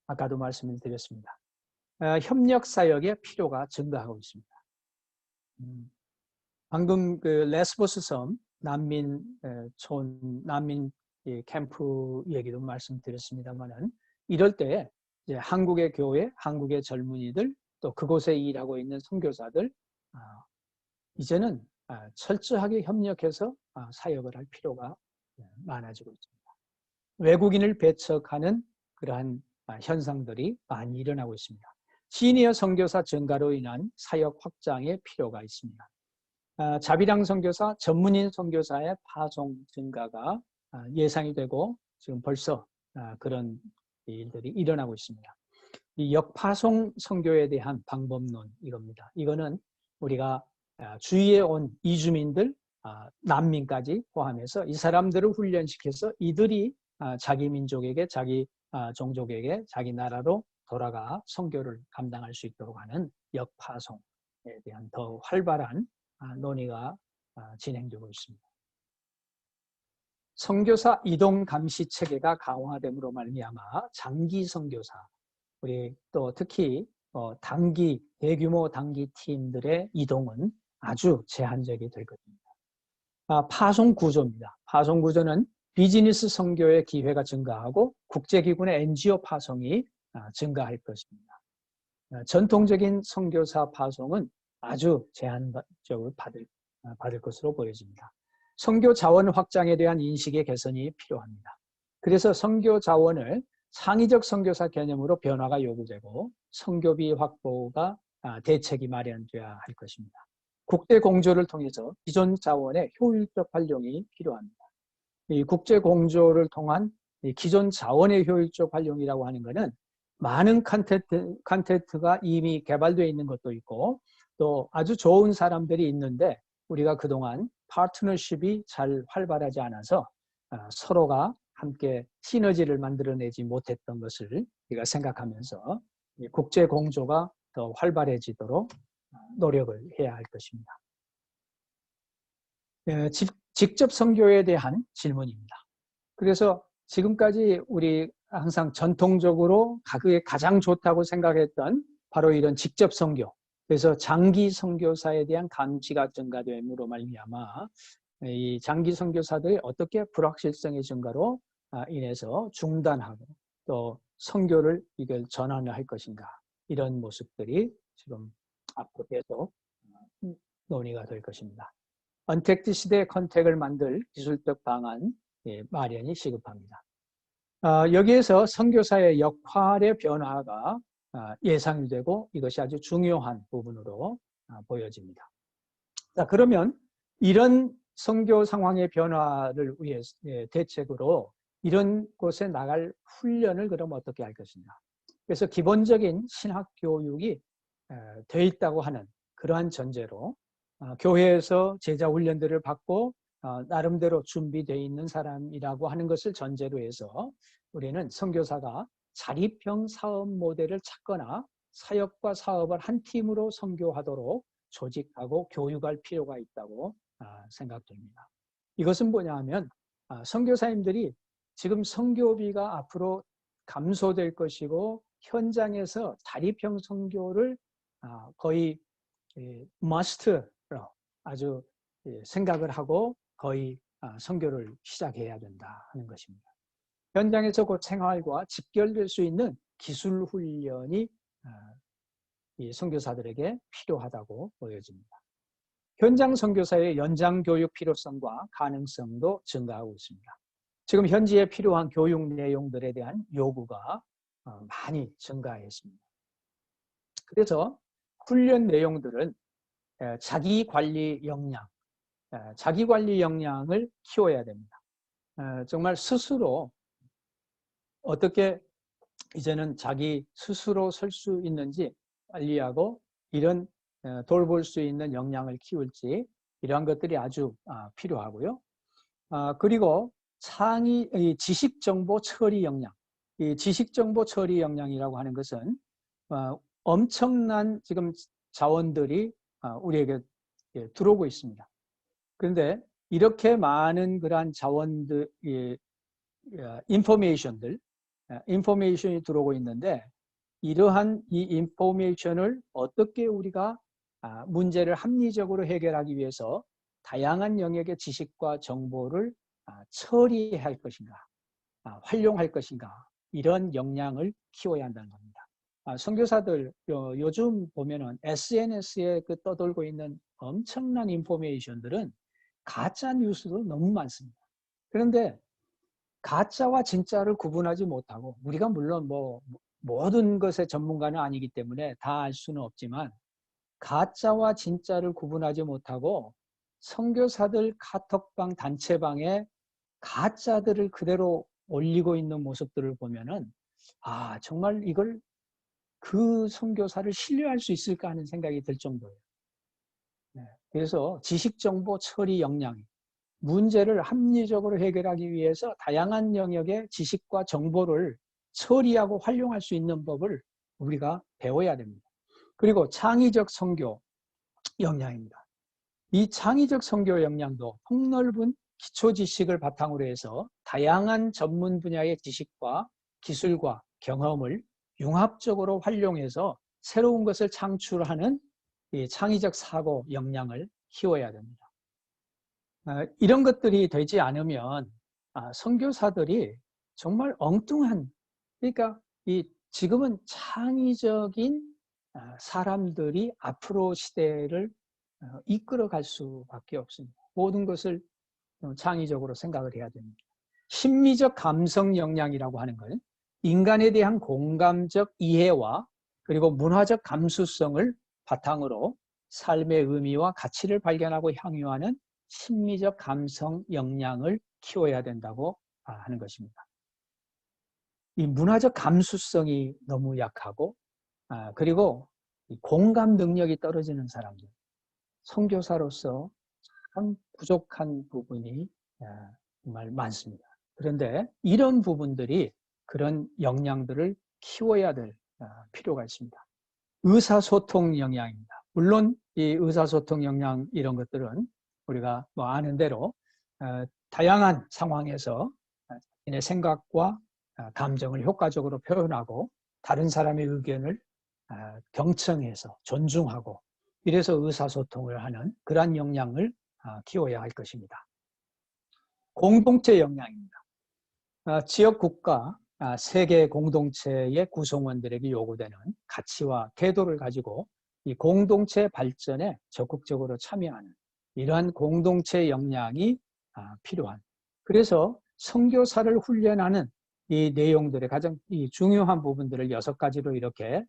아까도 말씀을 드렸습니다. 협력 사역의 필요가 증가하고 있습니다. 방금 그 레스보스 섬 난민 캠프 얘기도 말씀드렸습니다만은 이럴 때 이제 한국의 교회, 한국의 젊은이들 또 그곳에 일하고 있는 선교사들 이제는 철저하게 협력해서 사역을 할 필요가 많아지고 있습니다. 외국인을 배척하는 그러한 현상들이 많이 일어나고 있습니다. 시니어 선교사 증가로 인한 사역 확장의 필요가 있습니다. 자비랑 선교사, 전문인 선교사의 파송 증가가 예상이 되고 지금 벌써 그런 일들이 일어나고 있습니다. 이 역파송 선교에 대한 방법론 이겁니다. 이거는 우리가 주위에 온 이주민들, 난민까지 포함해서 이 사람들을 훈련시켜서 이들이 자기 민족에게, 자기 종족에게, 자기 나라로 돌아가 선교를 감당할 수 있도록 하는 역파송에 대한 더 활발한 논의가 진행되고 있습니다. 선교사 이동 감시 체계가 강화됨으로 말미암아 장기 선교사, 우리 또 특히 대규모 단기 팀들의 이동은 아주 제한적이 될 것입니다. 파송 구조입니다. 파송 구조는 비즈니스 선교의 기회가 증가하고 국제기구 내 NGO 파송이 증가할 것입니다. 전통적인 선교사 파송은 아주 제한적으로 받을 것으로 보여집니다. 선교 자원 확장에 대한 인식의 개선이 필요합니다. 그래서 선교 자원을 창의적 선교사 개념으로 변화가 요구되고 선교비 확보가 대책이 마련돼야 할 것입니다. 국제 공조를 통해서 기존 자원의 효율적 활용이 필요합니다. 이 국제 공조를 통한 기존 자원의 효율적 활용이라고 하는 것은 많은 컨텐츠가 이미 개발되어 있는 것도 있고 또 아주 좋은 사람들이 있는데 우리가 그동안 파트너십이 잘 활발하지 않아서 서로가 함께 시너지를 만들어내지 못했던 것을 우리가 생각하면서 국제 공조가 더 활발해지도록 노력을 해야 할 것입니다. 직접 선교에 대한 질문입니다. 그래서 지금까지 우리 항상 전통적으로 그게 가장 좋다고 생각했던 바로 이런 직접 선교, 그래서 장기 선교사에 대한 감시가 증가됨으로 말미암아 이 장기 선교사들이 어떻게 불확실성의 증가로 인해서 중단하고 또 선교를 이걸 전환할 것인가, 이런 모습들이 지금 앞으로 계속 논의가 될 것입니다. 언택트 시대의 컨택을 만들 기술적 방안 마련이 시급합니다. 여기에서 선교사의 역할의 변화가 예상이 되고 이것이 아주 중요한 부분으로 보여집니다. 자, 그러면 이런 선교 상황의 변화를 위해 대책으로 이런 곳에 나갈 훈련을 그럼 어떻게 할 것인가? 그래서 기본적인 신학 교육이 돼 있다고 하는 그러한 전제로 교회에서 제자 훈련들을 받고 나름대로 준비되어 있는 사람이라고 하는 것을 전제로 해서 우리는 선교사가 자립형 사업 모델을 찾거나 사역과 사업을 한 팀으로 선교하도록 조직하고 교육할 필요가 있다고 생각됩니다. 이것은 뭐냐 하면 선교사님들이 지금 선교비가 앞으로 감소될 것이고 현장에서 자립형 선교를 거의 must로 아주 생각을 하고 거의 선교를 시작해야 된다 하는 것입니다. 현장에서 그 생활과 직결될 수 있는 기술 훈련이 이 선교사들에게 필요하다고 보여집니다. 현장 선교사의 연장 교육 필요성과 가능성도 증가하고 있습니다. 지금 현지에 필요한 교육 내용들에 대한 요구가 많이 증가했습니다. 그래서 훈련 내용들은 자기관리 역량, 자기관리 역량을 키워야 됩니다. 정말 스스로 어떻게 이제는 자기 스스로 설 수 있는지 관리하고 이런 돌볼 수 있는 역량을 키울지 이러한 것들이 아주 필요하고요. 그리고 지식정보 처리 역량, 이 지식정보 처리 역량이라고 하는 것은 엄청난 지금 자원들이 우리에게 들어오고 있습니다. 그런데 이렇게 많은 그러한 자원들, 인포메이션이 들어오고 있는데 이러한 이 인포메이션을 어떻게 우리가 문제를 합리적으로 해결하기 위해서 다양한 영역의 지식과 정보를 처리할 것인가, 활용할 것인가, 이런 역량을 키워야 한다는 겁니다. 선교사들 요즘 보면은 SNS에 떠돌고 있는 엄청난 인포메이션들은 가짜 뉴스도 너무 많습니다. 그런데 가짜와 진짜를 구분하지 못하고, 우리가 물론 모든 것의 전문가는 아니기 때문에 다 알 수는 없지만 가짜와 진짜를 구분하지 못하고 선교사들 카톡방, 단체방에 가짜들을 그대로 올리고 있는 모습들을 보면은 정말 이걸 그 선교사를 신뢰할 수 있을까 하는 생각이 들 정도예요. 그래서 지식정보 처리 역량이 문제를 합리적으로 해결하기 위해서 다양한 영역의 지식과 정보를 처리하고 활용할 수 있는 법을 우리가 배워야 됩니다. 그리고 창의적 선교 역량입니다. 이 창의적 선교 역량도 폭넓은 기초 지식을 바탕으로 해서 다양한 전문 분야의 지식과 기술과 경험을 융합적으로 활용해서 새로운 것을 창출하는 이 창의적 사고 역량을 키워야 됩니다. 이런 것들이 되지 않으면 선교사들이 정말 엉뚱한, 그러니까 지금은 창의적인 사람들이 앞으로 시대를 이끌어갈 수밖에 없습니다. 모든 것을 창의적으로 생각을 해야 됩니다. 심리적 감성 역량이라고 하는 건 인간에 대한 공감적 이해와 그리고 문화적 감수성을 바탕으로 삶의 의미와 가치를 발견하고 향유하는 심리적 감성 역량을 키워야 된다고 하는 것입니다. 이 문화적 감수성이 너무 약하고 그리고 공감 능력이 떨어지는 사람들, 선교사로서 참 부족한 부분이 정말 많습니다. 그런데 이런 부분들이 그런 역량들을 키워야 될 필요가 있습니다. 의사소통 역량입니다. 물론 이 의사소통 역량 이런 것들은 우리가 아는 대로 다양한 상황에서 자신의 생각과 감정을 효과적으로 표현하고 다른 사람의 의견을 경청해서 존중하고 이래서 의사소통을 하는 그러한 역량을 키워야 할 것입니다. 공동체 역량입니다. 지역 국가, 세계 공동체의 구성원들에게 요구되는 가치와 태도를 가지고 이 공동체 발전에 적극적으로 참여하는 이러한 공동체 역량이 필요한, 그래서 선교사를 훈련하는 이 내용들의 가장 중요한 부분들을 6가지로 이렇게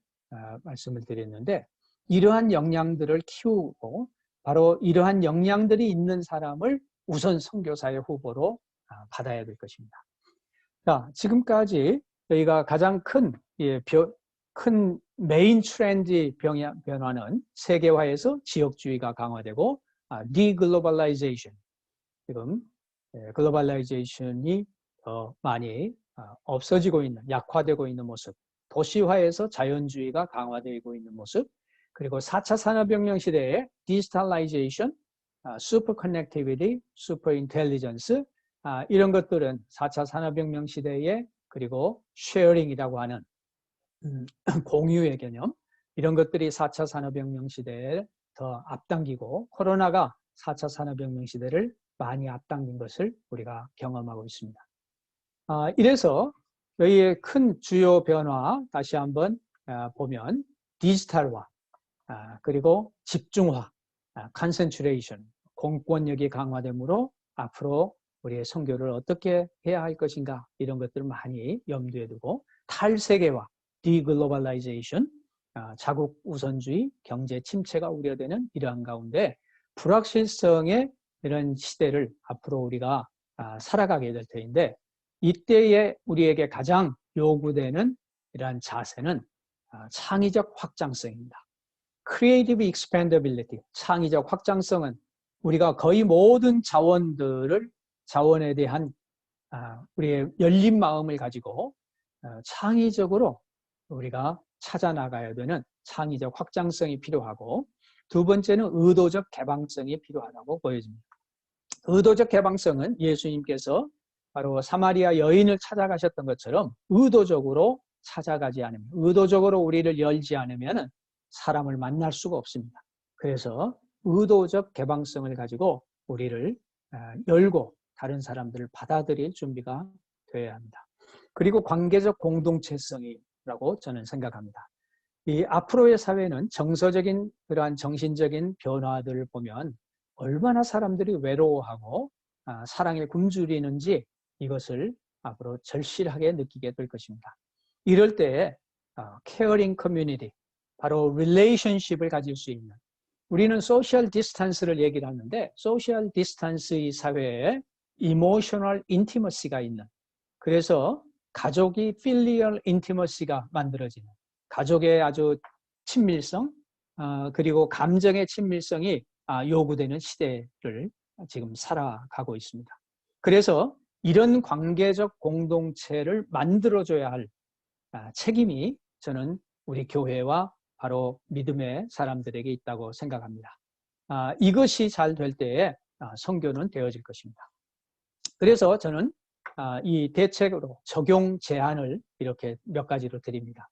말씀을 드렸는데, 이러한 역량들을 키우고 바로 이러한 역량들이 있는 사람을 우선 선교사의 후보로 받아야 될 것입니다. 자, 지금까지 저희가 가장 큰 메인 트렌드 변화는 세계화에서 지역주의가 강화되고 디글로벌라이제이션, 지금 글로벌라이제이션이 더 많이 없어지고 있는, 약화되고 있는 모습, 도시화에서 자연주의가 강화되고 있는 모습, 그리고 4차 산업혁명 시대의 디지털라이제이션, 슈퍼 커넥티비티, 슈퍼 인텔리전스, 이런 것들은 4차 산업혁명 시대에, 그리고 쉐어링이라고 하는 공유의 개념, 이런 것들이 4차 산업혁명 시대에 더 앞당기고 코로나가 4차 산업혁명 시대를 많이 앞당긴 것을 우리가 경험하고 있습니다. 이래서 저희의 큰 주요 변화 다시 한번 보면 디지털화, 그리고 집중화, 컨센트레이션, 공권력이 강화되므로 앞으로 우리의 선교를 어떻게 해야 할 것인가 이런 것들을 많이 염두에 두고 탈세계화, 디글로벌라이제이션, 자국 우선주의, 경제 침체가 우려되는 이러한 가운데 불확실성의 이런 시대를 앞으로 우리가 살아가게 될 터인데 이때에 우리에게 가장 요구되는 이러한 자세는 창의적 확장성입니다. Creative Expandability, 창의적 확장성은 우리가 거의 모든 자원에 대한 우리의 열린 마음을 가지고 창의적으로 우리가 찾아나가야 되는 창의적 확장성이 필요하고 두 번째는 의도적 개방성이 필요하다고 보여집니다. 의도적 개방성은 예수님께서 바로 사마리아 여인을 찾아가셨던 것처럼 의도적으로 찾아가지 않으면, 의도적으로 우리를 열지 않으면 사람을 만날 수가 없습니다. 그래서 의도적 개방성을 가지고 우리를 열고 다른 사람들을 받아들일 준비가 되어야 합니다. 그리고 관계적 공동체성이라고 저는 생각합니다. 이 앞으로의 사회는 정서적인 그러한 정신적인 변화들을 보면 얼마나 사람들이 외로워하고 사랑에 굶주리는지 이것을 앞으로 절실하게 느끼게 될 것입니다. 이럴 때에 케어링 커뮤니티, 바로 릴레이션십을 가질 수 있는, 우리는 소셜 디스턴스를 얘기를 하는데 소셜 디스턴스의 사회에 이모셔널 인티머시가 있는, 그래서 가족이 필리얼 인티머시가 만들어지는, 가족의 아주 친밀성 그리고 감정의 친밀성이 요구되는 시대를 지금 살아가고 있습니다. 그래서 이런 관계적 공동체를 만들어줘야 할 책임이 저는 우리 교회와 바로 믿음의 사람들에게 있다고 생각합니다. 이것이 잘 될 때에 선교는 되어질 것입니다. 그래서 저는 이 대책으로 적용 제안을 이렇게 몇 가지로 드립니다.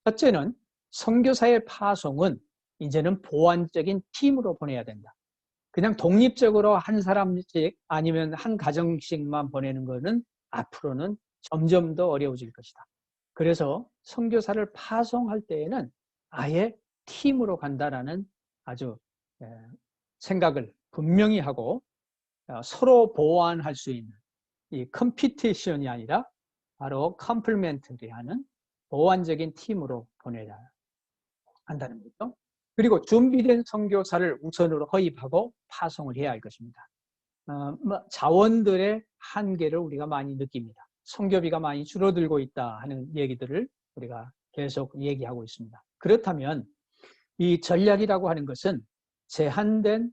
첫째는 선교사의 파송은 이제는 보완적인 팀으로 보내야 된다. 그냥 독립적으로 한 사람씩 아니면 한 가정씩만 보내는 것은 앞으로는 점점 더 어려워질 것이다. 그래서 선교사를 파송할 때에는 아예 팀으로 간다라는 아주 생각을 분명히 하고 서로 보완할 수 있는 이 컴피티션이 아니라 바로 컴플멘터리하는 보완적인 팀으로 보내야 한다는 거죠. 그리고 준비된 선교사를 우선으로 허입하고 파송을 해야 할 것입니다. 자원들의 한계를 우리가 많이 느낍니다. 선교비가 많이 줄어들고 있다 하는 얘기들을 우리가 계속 얘기하고 있습니다. 그렇다면 이 전략이라고 하는 것은 제한된,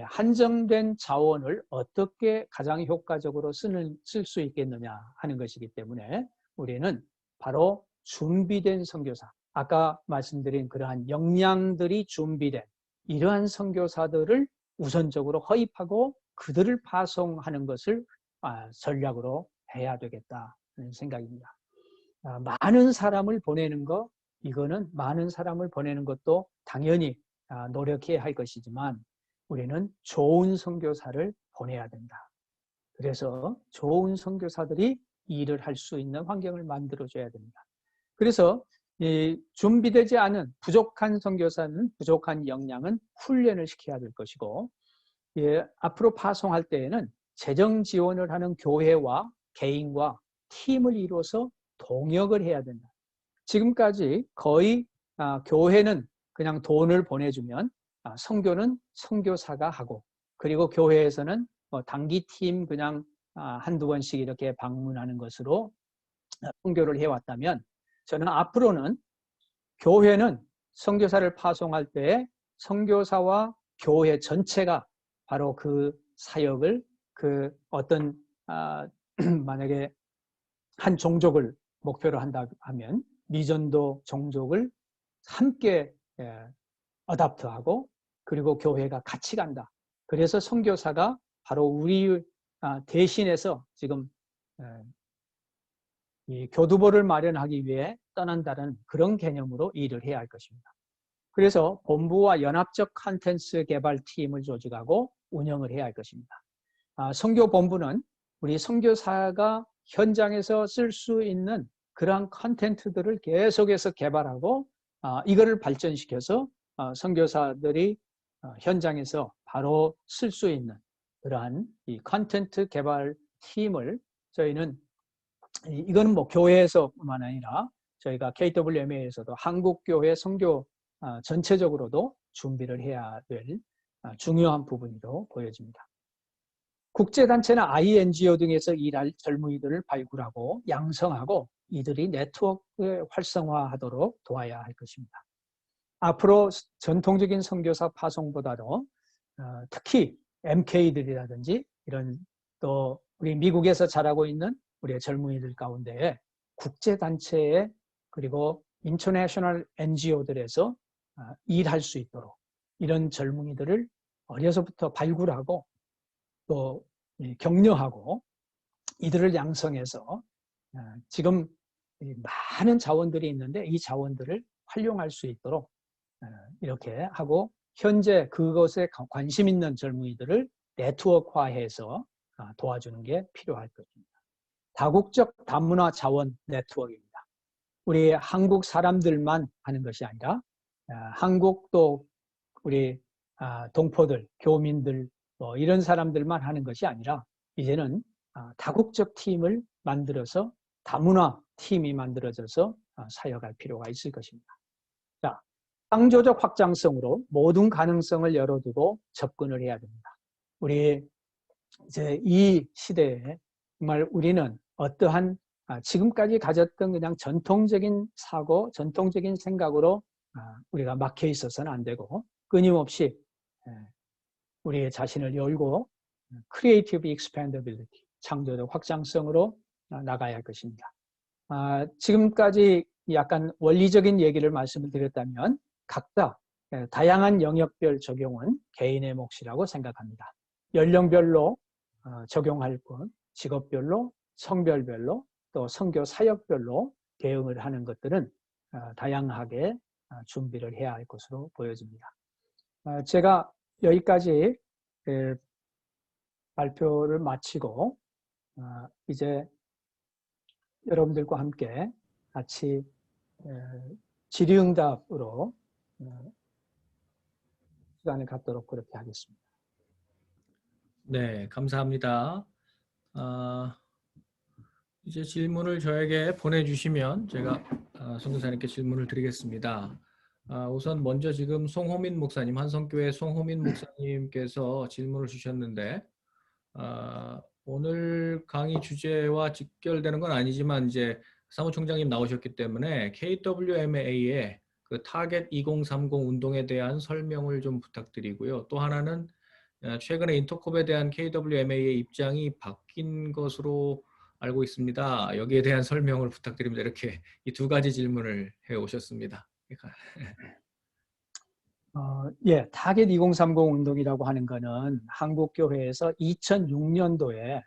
한정된 자원을 어떻게 가장 효과적으로 쓸 수 있겠느냐 하는 것이기 때문에 우리는 바로 준비된 선교사, 아까 말씀드린 그러한 역량들이 준비된 이러한 선교사들을 우선적으로 허입하고 그들을 파송하는 것을 전략으로 해야 되겠다는 생각입니다. 많은 사람을 보내는 것, 이거는 많은 사람을 보내는 것도 당연히 노력해야 할 것이지만 우리는 좋은 선교사를 보내야 된다. 그래서 좋은 선교사들이 일을 할 수 있는 환경을 만들어줘야 됩니다. 그래서 준비되지 않은 부족한 선교사는, 부족한 역량은 훈련을 시켜야 될 것이고, 앞으로 파송할 때에는 재정 지원을 하는 교회와 개인과 팀을 이루어서 동역을 해야 된다. 지금까지 거의 교회는 그냥 돈을 보내주면 선교는 선교사가 하고, 그리고 교회에서는 단기팀 그냥 한두 번씩 이렇게 방문하는 것으로 선교를 해왔다면, 저는 앞으로는 교회는 선교사를 파송할 때 선교사와 교회 전체가 바로 그 사역을 어떤 만약에 한 종족을 목표로 한다 하면 미전도 종족을 함께 어답트하고 그리고 교회가 같이 간다. 그래서 선교사가 바로 우리 대신해서 지금 이 교두보를 마련하기 위해 떠난다는 그런 개념으로 일을 해야 할 것입니다. 그래서 본부와 연합적 콘텐츠 개발 팀을 조직하고 운영을 해야 할 것입니다. 선교본부는 우리 선교사가 현장에서 쓸 수 있는 그러한 콘텐츠들을 계속해서 개발하고 이거를 발전시켜서 선교사들이 현장에서 바로 쓸 수 있는 그러한 이 컨텐츠 개발 팀을 저희는 이거는 뭐 교회에서뿐만 아니라 저희가 KWMA에서도 한국교회 선교 전체적으로도 준비를 해야 될 중요한 부분으로 보여집니다. 국제단체나 INGO 등에서 일할 젊은이들을 발굴하고 양성하고 이들이 네트워크를 활성화하도록 도와야 할 것입니다. 앞으로 전통적인 선교사 파송보다도 특히 MK들이라든지 이런 또 우리 미국에서 자라고 있는 우리의 젊은이들 가운데 국제단체에 그리고 인터내셔널 NGO들에서 일할 수 있도록 이런 젊은이들을 어려서부터 발굴하고 또 격려하고 이들을 양성해서 지금 많은 자원들이 있는데 이 자원들을 활용할 수 있도록 이렇게 하고 현재 그것에 관심 있는 젊은이들을 네트워크화해서 도와주는 게 필요할 것입니다. 다국적 다문화 자원 네트워크입니다. 우리 한국 사람들만 하는 것이 아니라 한국도 우리 동포들, 교민들 뭐 이런 사람들만 하는 것이 아니라 이제는 다국적 팀을 만들어서 다문화 팀이 만들어져서 사역할 필요가 있을 것입니다. 자, 창조적 확장성으로 모든 가능성을 열어두고 접근을 해야 됩니다. 우리 이제 이 시대에 정말 우리는 어떠한 지금까지 가졌던 그냥 전통적인 사고, 전통적인 생각으로 우리가 막혀 있어서는 안 되고 끊임없이 우리의 자신을 열고 크리에이티브 익스펜더빌리티, 창조적 확장성으로 나가야 할 것입니다. 지금까지 약간 원리적인 얘기를 말씀을 드렸다면 각각 다양한 영역별 적용은 개인의 몫이라고 생각합니다. 연령별로 적용할 것, 직업별로, 성별별로, 또 선교 사역별로 대응을 하는 것들은 다양하게 준비를 해야 할 것으로 보여집니다. 제가 여기까지 발표를 마치고 이제 여러분들과 함께 같이 질의응답으로 시간을 갖도록 그렇게 하겠습니다. 네, 감사합니다. 이제 질문을 저에게 보내주시면 제가 선교사님께 질문을 드리겠습니다. 우선 먼저 지금 송호민 목사님, 한성교회 송호민 목사님께서 질문을 주셨는데 오늘 강의 주제와 직결되는 건 아니지만 이제 사무총장님 나오셨기 때문에 KWMA의 그 타겟 2030 운동에 대한 설명을 좀 부탁드리고요. 또 하나는 최근에 인터콥에 대한 KWMA의 입장이 바뀐 것으로 알고 있습니다. 여기에 대한 설명을 부탁드립니다. 이렇게 이 두 가지 질문을 해 오셨습니다. 예, 타겟 2030 운동이라고 하는 거는 한국교회에서 2006년도에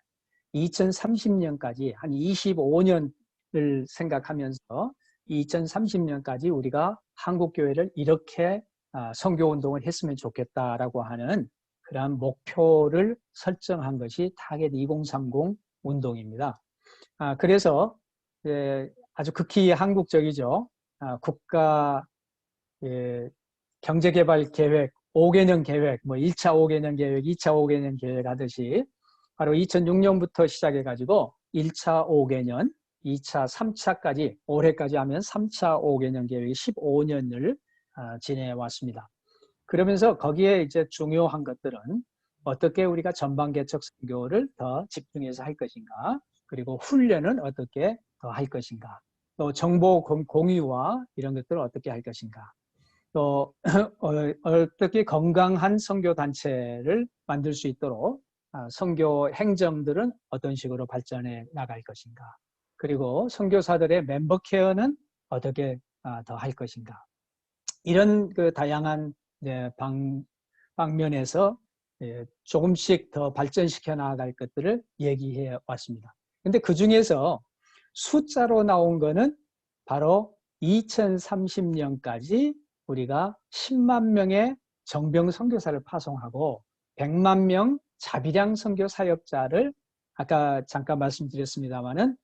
2030년까지 한 25년을 생각하면서 2030년까지 우리가 한국교회를 이렇게 선교운동을 했으면 좋겠다라고 하는 그러한 목표를 설정한 것이 타겟 2030 운동입니다. 그래서 아주 극히 한국적이죠. 국가 경제개발 계획, 5개년 계획, 뭐 1차 5개년 계획, 2차 5개년 계획 하듯이 바로 2006년부터 시작해가지고 1차 5개년, 2차, 3차까지 올해까지 하면 3차 5개년 계획이 15년을 지내왔습니다. 그러면서 거기에 이제 중요한 것들은 어떻게 우리가 전방 개척 선교를 더 집중해서 할 것인가, 그리고 훈련은 어떻게 더 할 것인가, 또 정보 공유와 이런 것들을 어떻게 할 것인가, 또 어떻게 건강한 선교 단체를 만들 수 있도록 선교 행정들은 어떤 식으로 발전해 나갈 것인가, 그리고 선교사들의 멤버 케어는 어떻게 더 할 것인가, 이런 그 다양한 방면에서 조금씩 더 발전시켜 나갈 것들을 얘기해 왔습니다. 근데 그 중에서 숫자로 나온 거는 바로 2030년까지 우리가 10만 명의 정병 선교사를 파송하고 100만 명 자비량 선교 사역자를 아까 잠깐 말씀드렸습니다만은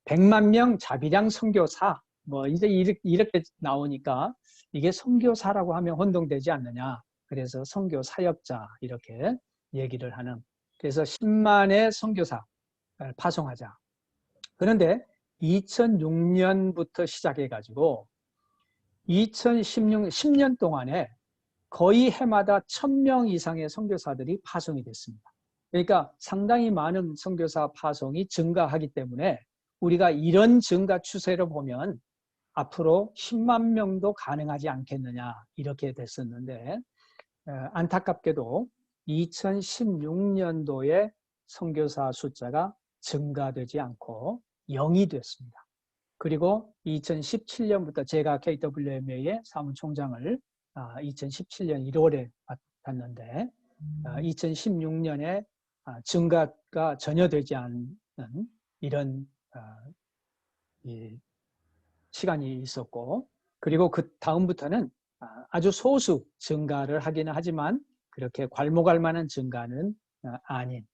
100만 명 자비량 선교사 뭐 이제 이렇게 나오니까 이게 선교사라고 하면 혼동되지 않느냐. 그래서 선교 사역자 이렇게 얘기를 하는. 그래서 10만의 선교사를 파송하자. 그런데 2006년부터 시작해가지고 2016년 10년 동안에 거의 해마다 1000명 이상의 선교사들이 파송이 됐습니다. 그러니까 상당히 많은 선교사 파송이 증가하기 때문에 우리가 이런 증가 추세를 보면 앞으로 10만 명도 가능하지 않겠느냐 이렇게 됐었는데 안타깝게도 2016년도에 선교사 숫자가 증가되지 않고 0이 됐습니다. 그리고 2017년부터 제가 KWMA의 사무총장을 2017년 1월에 맡았는데 2016년에 증가가 전혀 되지 않는 이런 시간이 있었고, 그리고 그 다음부터는 아주 소수 증가를 하기는 하지만 그렇게 괄목할 만한 증가는 아닌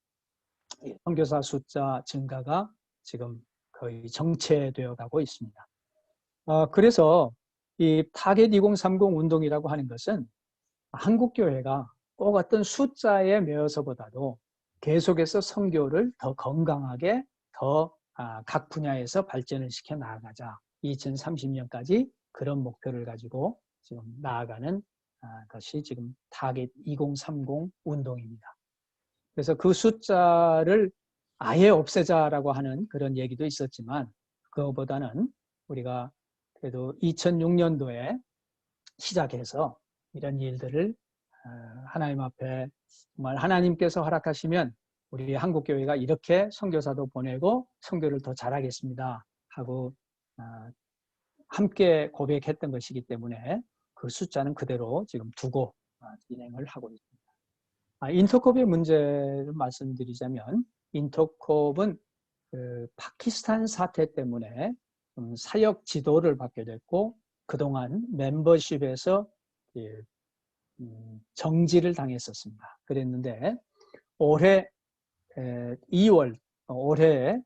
선교사 숫자 증가가 지금 거의 정체되어 가고 있습니다. 그래서 이 타겟 2030 운동이라고 하는 것은 한국교회가 꼭 어떤 숫자에 매여서보다도 계속해서 선교를 더 건강하게 더 각 분야에서 발전을 시켜 나아가자. 2030년까지 그런 목표를 가지고 지금 나아가는 것이 지금 타겟 2030 운동입니다. 그래서 그 숫자를 아예 없애자라고 하는 그런 얘기도 있었지만 그거보다는 우리가 그래도 2006년도에 시작해서 이런 일들을 하나님 앞에 정말 하나님께서 허락하시면 우리 한국교회가 이렇게 선교사도 보내고 선교를 더 잘하겠습니다 하고 함께 고백했던 것이기 때문에 그 숫자는 그대로 지금 두고 진행을 하고 있습니다. 인터콥의 문제를 말씀드리자면 인터콥은 그 파키스탄 사태 때문에 사역 지도를 받게 됐고 그동안 멤버십에서 정지를 당했었습니다. 그랬는데 올해 2월 올해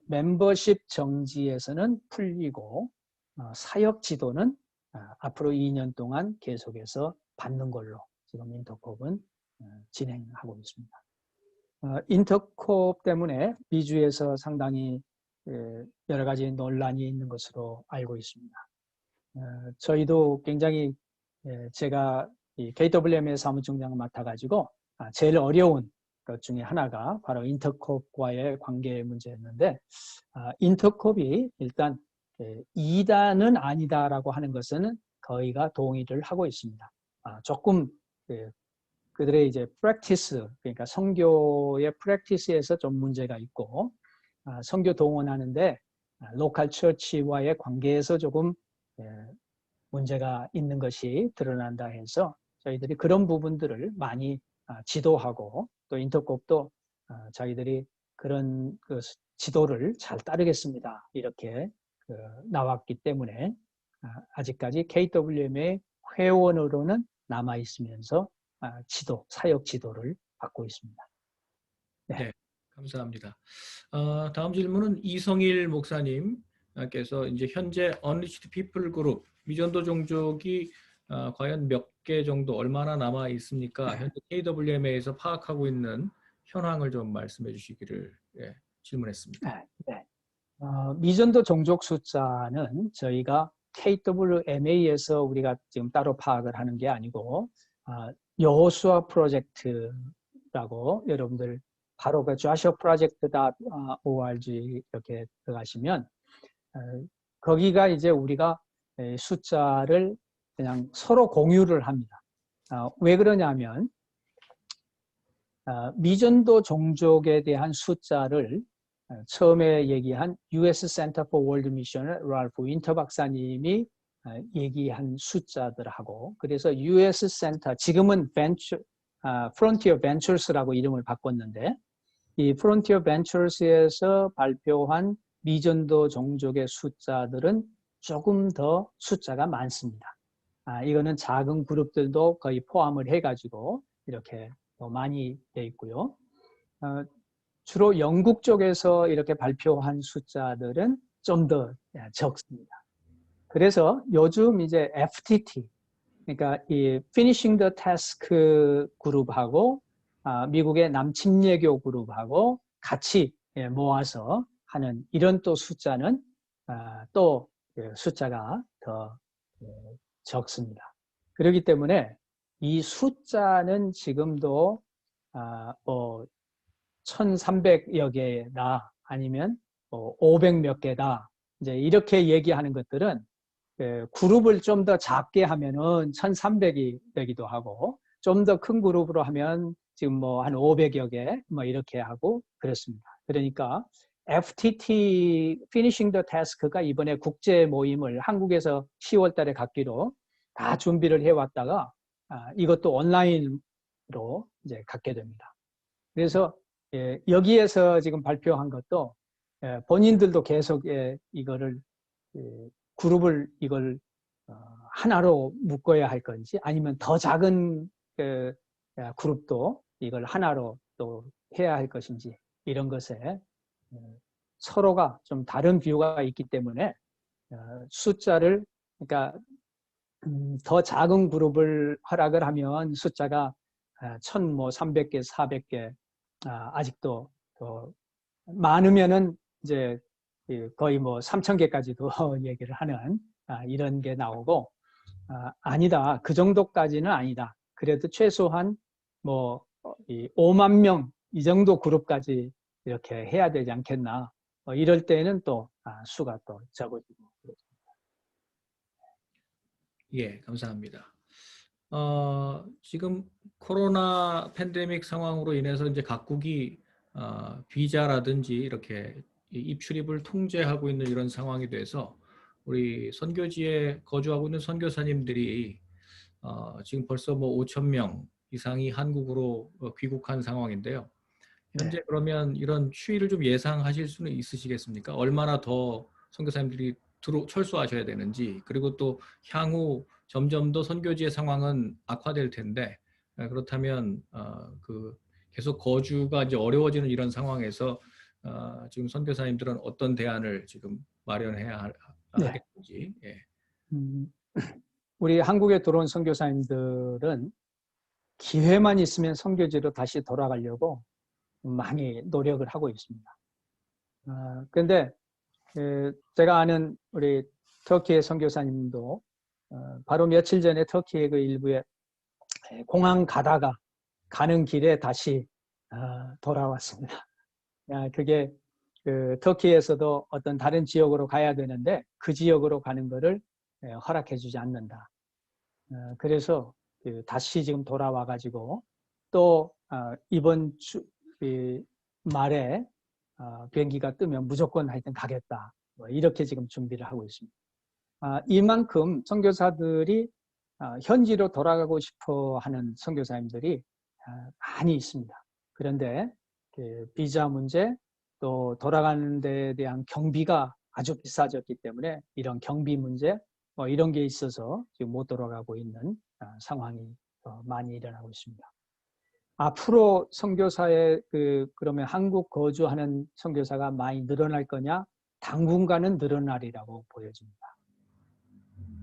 멤버십 정지에서는 풀리고 사역 지도는 앞으로 2년 동안 계속해서 받는 걸로 지금 인터콥은 진행하고 있습니다. 인터콥 때문에 미주에서 상당히 여러 가지 논란이 있는 것으로 알고 있습니다. 저희도 굉장히 제가 KWM의 사무총장을 맡아가지고 제일 어려운 것 중에 하나가 바로 인터콥과의 관계 문제였는데 인터콥이 일단 2단은 아니다라고 하는 것은 거의가 동의를 하고 있습니다. 조금 그들의 이제 프랙티스, 그러니까 선교의 프랙티스에서 좀 문제가 있고 선교 동원하는데 로컬 처치와의 관계에서 조금 문제가 있는 것이 드러난다 해서 저희들이 그런 부분들을 많이 지도하고 또 인터콥도 자기들이 그런 그 지도를 잘 따르겠습니다. 이렇게 나왔기 때문에 아직까지 KWM의 회원으로는 남아 있으면서 사역 지도를 받고 있습니다. 네, 감사합니다. 다음 질문은 이성일 목사님께서 이제 현재 Unreached People 그룹 미전도 종족이 과연 몇 개 정도 얼마나 남아 있습니까? 현재 KWMA에서 파악하고 있는 현황을 좀 말씀해 주시기를 질문했습니다. 네. 미전도 종족 숫자는 저희가 KWMA에서 우리가 지금 따로 파악을 하는 게 아니고 여호수아 프로젝트라고 여러분들 바로 그 joshuaproject.org 이렇게 들어가시면 거기가 이제 우리가 숫자를 그냥 서로 공유를 합니다. 왜 그러냐면 미전도 종족에 대한 숫자를 처음에 얘기한 US Center for World Mission을 랄프 윈터 박사님이 얘기한 숫자들하고 그래서 US Center 지금은 Frontier Ventures라고 이름을 바꿨는데 이 Frontier Ventures에서 발표한 미전도 종족의 숫자들은 조금 더 숫자가 많습니다. 이거는 작은 그룹들도 거의 포함을 해가지고 이렇게 더 많이 돼 있고요. 주로 영국 쪽에서 이렇게 발표한 숫자들은 좀 더 적습니다. 그래서 요즘 이제 FTT, 그러니까 이 Finishing the Task 그룹하고 미국의 남침례교 그룹하고 같이 모아서 하는 이런 또 숫자는 또 숫자가 더 적습니다. 그렇기 때문에 이 숫자는 지금도 뭐 1300여 개다 아니면 500 몇 개다 이제 이렇게 얘기하는 것들은 그룹을 좀 더 작게 하면은 1300이 되기도 하고 좀 더 큰 그룹으로 하면 지금 뭐 한 500여 개 뭐 이렇게 하고 그렇습니다. 그러니까 FTT Finishing the Task가 이번에 국제 모임을 한국에서 10월 달에 갖기로 다 준비를 해왔다가 이것도 온라인으로 이제 갖게 됩니다. 그래서 여기에서 지금 발표한 것도 본인들도 계속 이거를 그룹을 이걸 하나로 묶어야 할 건지 아니면 더 작은 그룹도 이걸 하나로 또 해야 할 것인지 이런 것에 서로가 좀 다른 뷰가 있기 때문에 숫자를 그러니까 더 작은 그룹을 허락을 하면 숫자가 1300개, 400개 아직도 더 많으면은 이제 거의 뭐 3000개까지도 얘기를 하는 이런 게 나오고 아니다. 그 정도까지는 아니다. 그래도 최소한 뭐 5만 명 이 정도 그룹까지 이렇게 해야 되지 않겠나. 이럴 때는 또 수가 또 적어지고. 예, 감사합니다. 지금 코로나 팬데믹 상황으로 인해서 이제 각국이 비자라든지 이렇게 입출입을 통제하고 있는 이런 상황이 돼서 우리 선교지에 거주하고 있는 선교사님들이 지금 벌써 뭐 5천 명 이상이 한국으로 귀국한 상황인데요. 현재 네. 그러면 이런 추이를 좀 예상하실 수는 있으시겠습니까? 얼마나 더 선교사님들이 철수하셔야 되는지, 그리고 또 향후 점점 더 선교지의 상황은 악화될 텐데 그렇다면 그 계속 거주가 이제 어려워지는 이런 상황에서 지금 선교사님들은 어떤 대안을 지금 마련해야 네. 하겠는지. 예. 우리 한국에 들어온 선교사님들은 기회만 있으면 선교지로 다시 돌아가려고 많이 노력을 하고 있습니다. 그런데 제가 아는 우리 터키의 선교사님도 바로 며칠 전에 터키의 그 일부에 공항 가다가 가는 길에 다시 돌아왔습니다. 그게 그 터키에서도 어떤 다른 지역으로 가야 되는데 그 지역으로 가는 거를 허락해 주지 않는다. 그래서 다시 지금 돌아와 가지고 또 이번 주 말에 비행기가 뜨면 무조건 하여튼 가겠다. 뭐 이렇게 지금 준비를 하고 있습니다. 이만큼 선교사들이 현지로 돌아가고 싶어 하는 선교사님들이 많이 있습니다. 그런데 비자 문제 또 돌아가는 데에 대한 경비가 아주 비싸졌기 때문에 이런 경비 문제 뭐 이런 게 있어서 지금 못 돌아가고 있는 상황이 많이 일어나고 있습니다. 앞으로 선교사에 그러면 한국 거주하는 선교사가 많이 늘어날 거냐? 당분간은 늘어나리라고 보여집니다.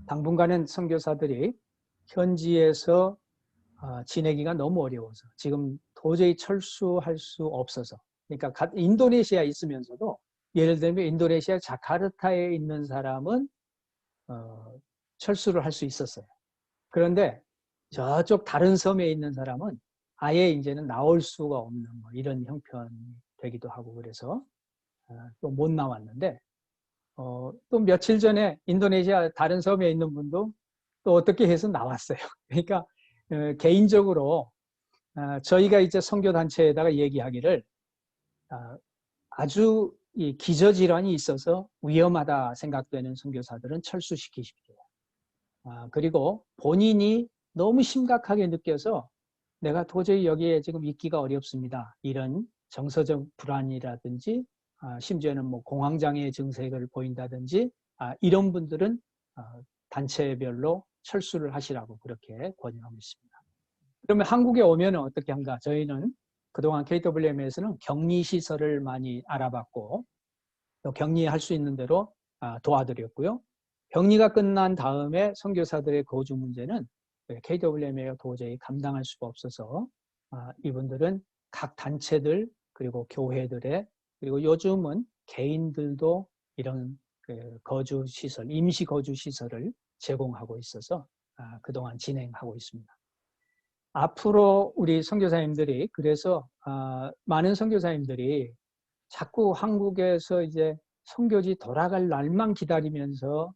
당분간은 선교사들이 현지에서 지내기가 너무 어려워서 지금 도저히 철수할 수 없어서 그러니까 인도네시아에 있으면서도 예를 들면 인도네시아 자카르타에 있는 사람은 철수를 할 수 있었어요. 그런데 저쪽 다른 섬에 있는 사람은 아예 이제는 나올 수가 없는 뭐 이런 형편이 되기도 하고 그래서 또 못 나왔는데 또 며칠 전에 인도네시아 다른 섬에 있는 분도 또 어떻게 해서 나왔어요. 그러니까 개인적으로 저희가 이제 선교단체에다가 얘기하기를 아주 이 기저질환이 있어서 위험하다 생각되는 선교사들은 철수시키십시오. 그리고 본인이 너무 심각하게 느껴서 내가 도저히 여기에 지금 있기가 어렵습니다. 이런 정서적 불안이라든지 심지어는 뭐 공황장애 증세를 보인다든지 이런 분들은 단체별로 철수를 하시라고 그렇게 권유하고 있습니다. 그러면 한국에 오면 어떻게 한가? 저희는 그동안 KWM에서는 격리시설을 많이 알아봤고 또 격리할 수 있는 대로 도와드렸고요. 격리가 끝난 다음에 선교사들의 거주 문제는 KWMA가 도저히 감당할 수가 없어서 이분들은 각 단체들 그리고 교회들의 그리고 요즘은 개인들도 이런 거주 시설, 임시 거주 시설을 제공하고 있어서 그동안 진행하고 있습니다. 앞으로 우리 선교사님들이 그래서 많은 선교사님들이 자꾸 한국에서 이제 선교지 돌아갈 날만 기다리면서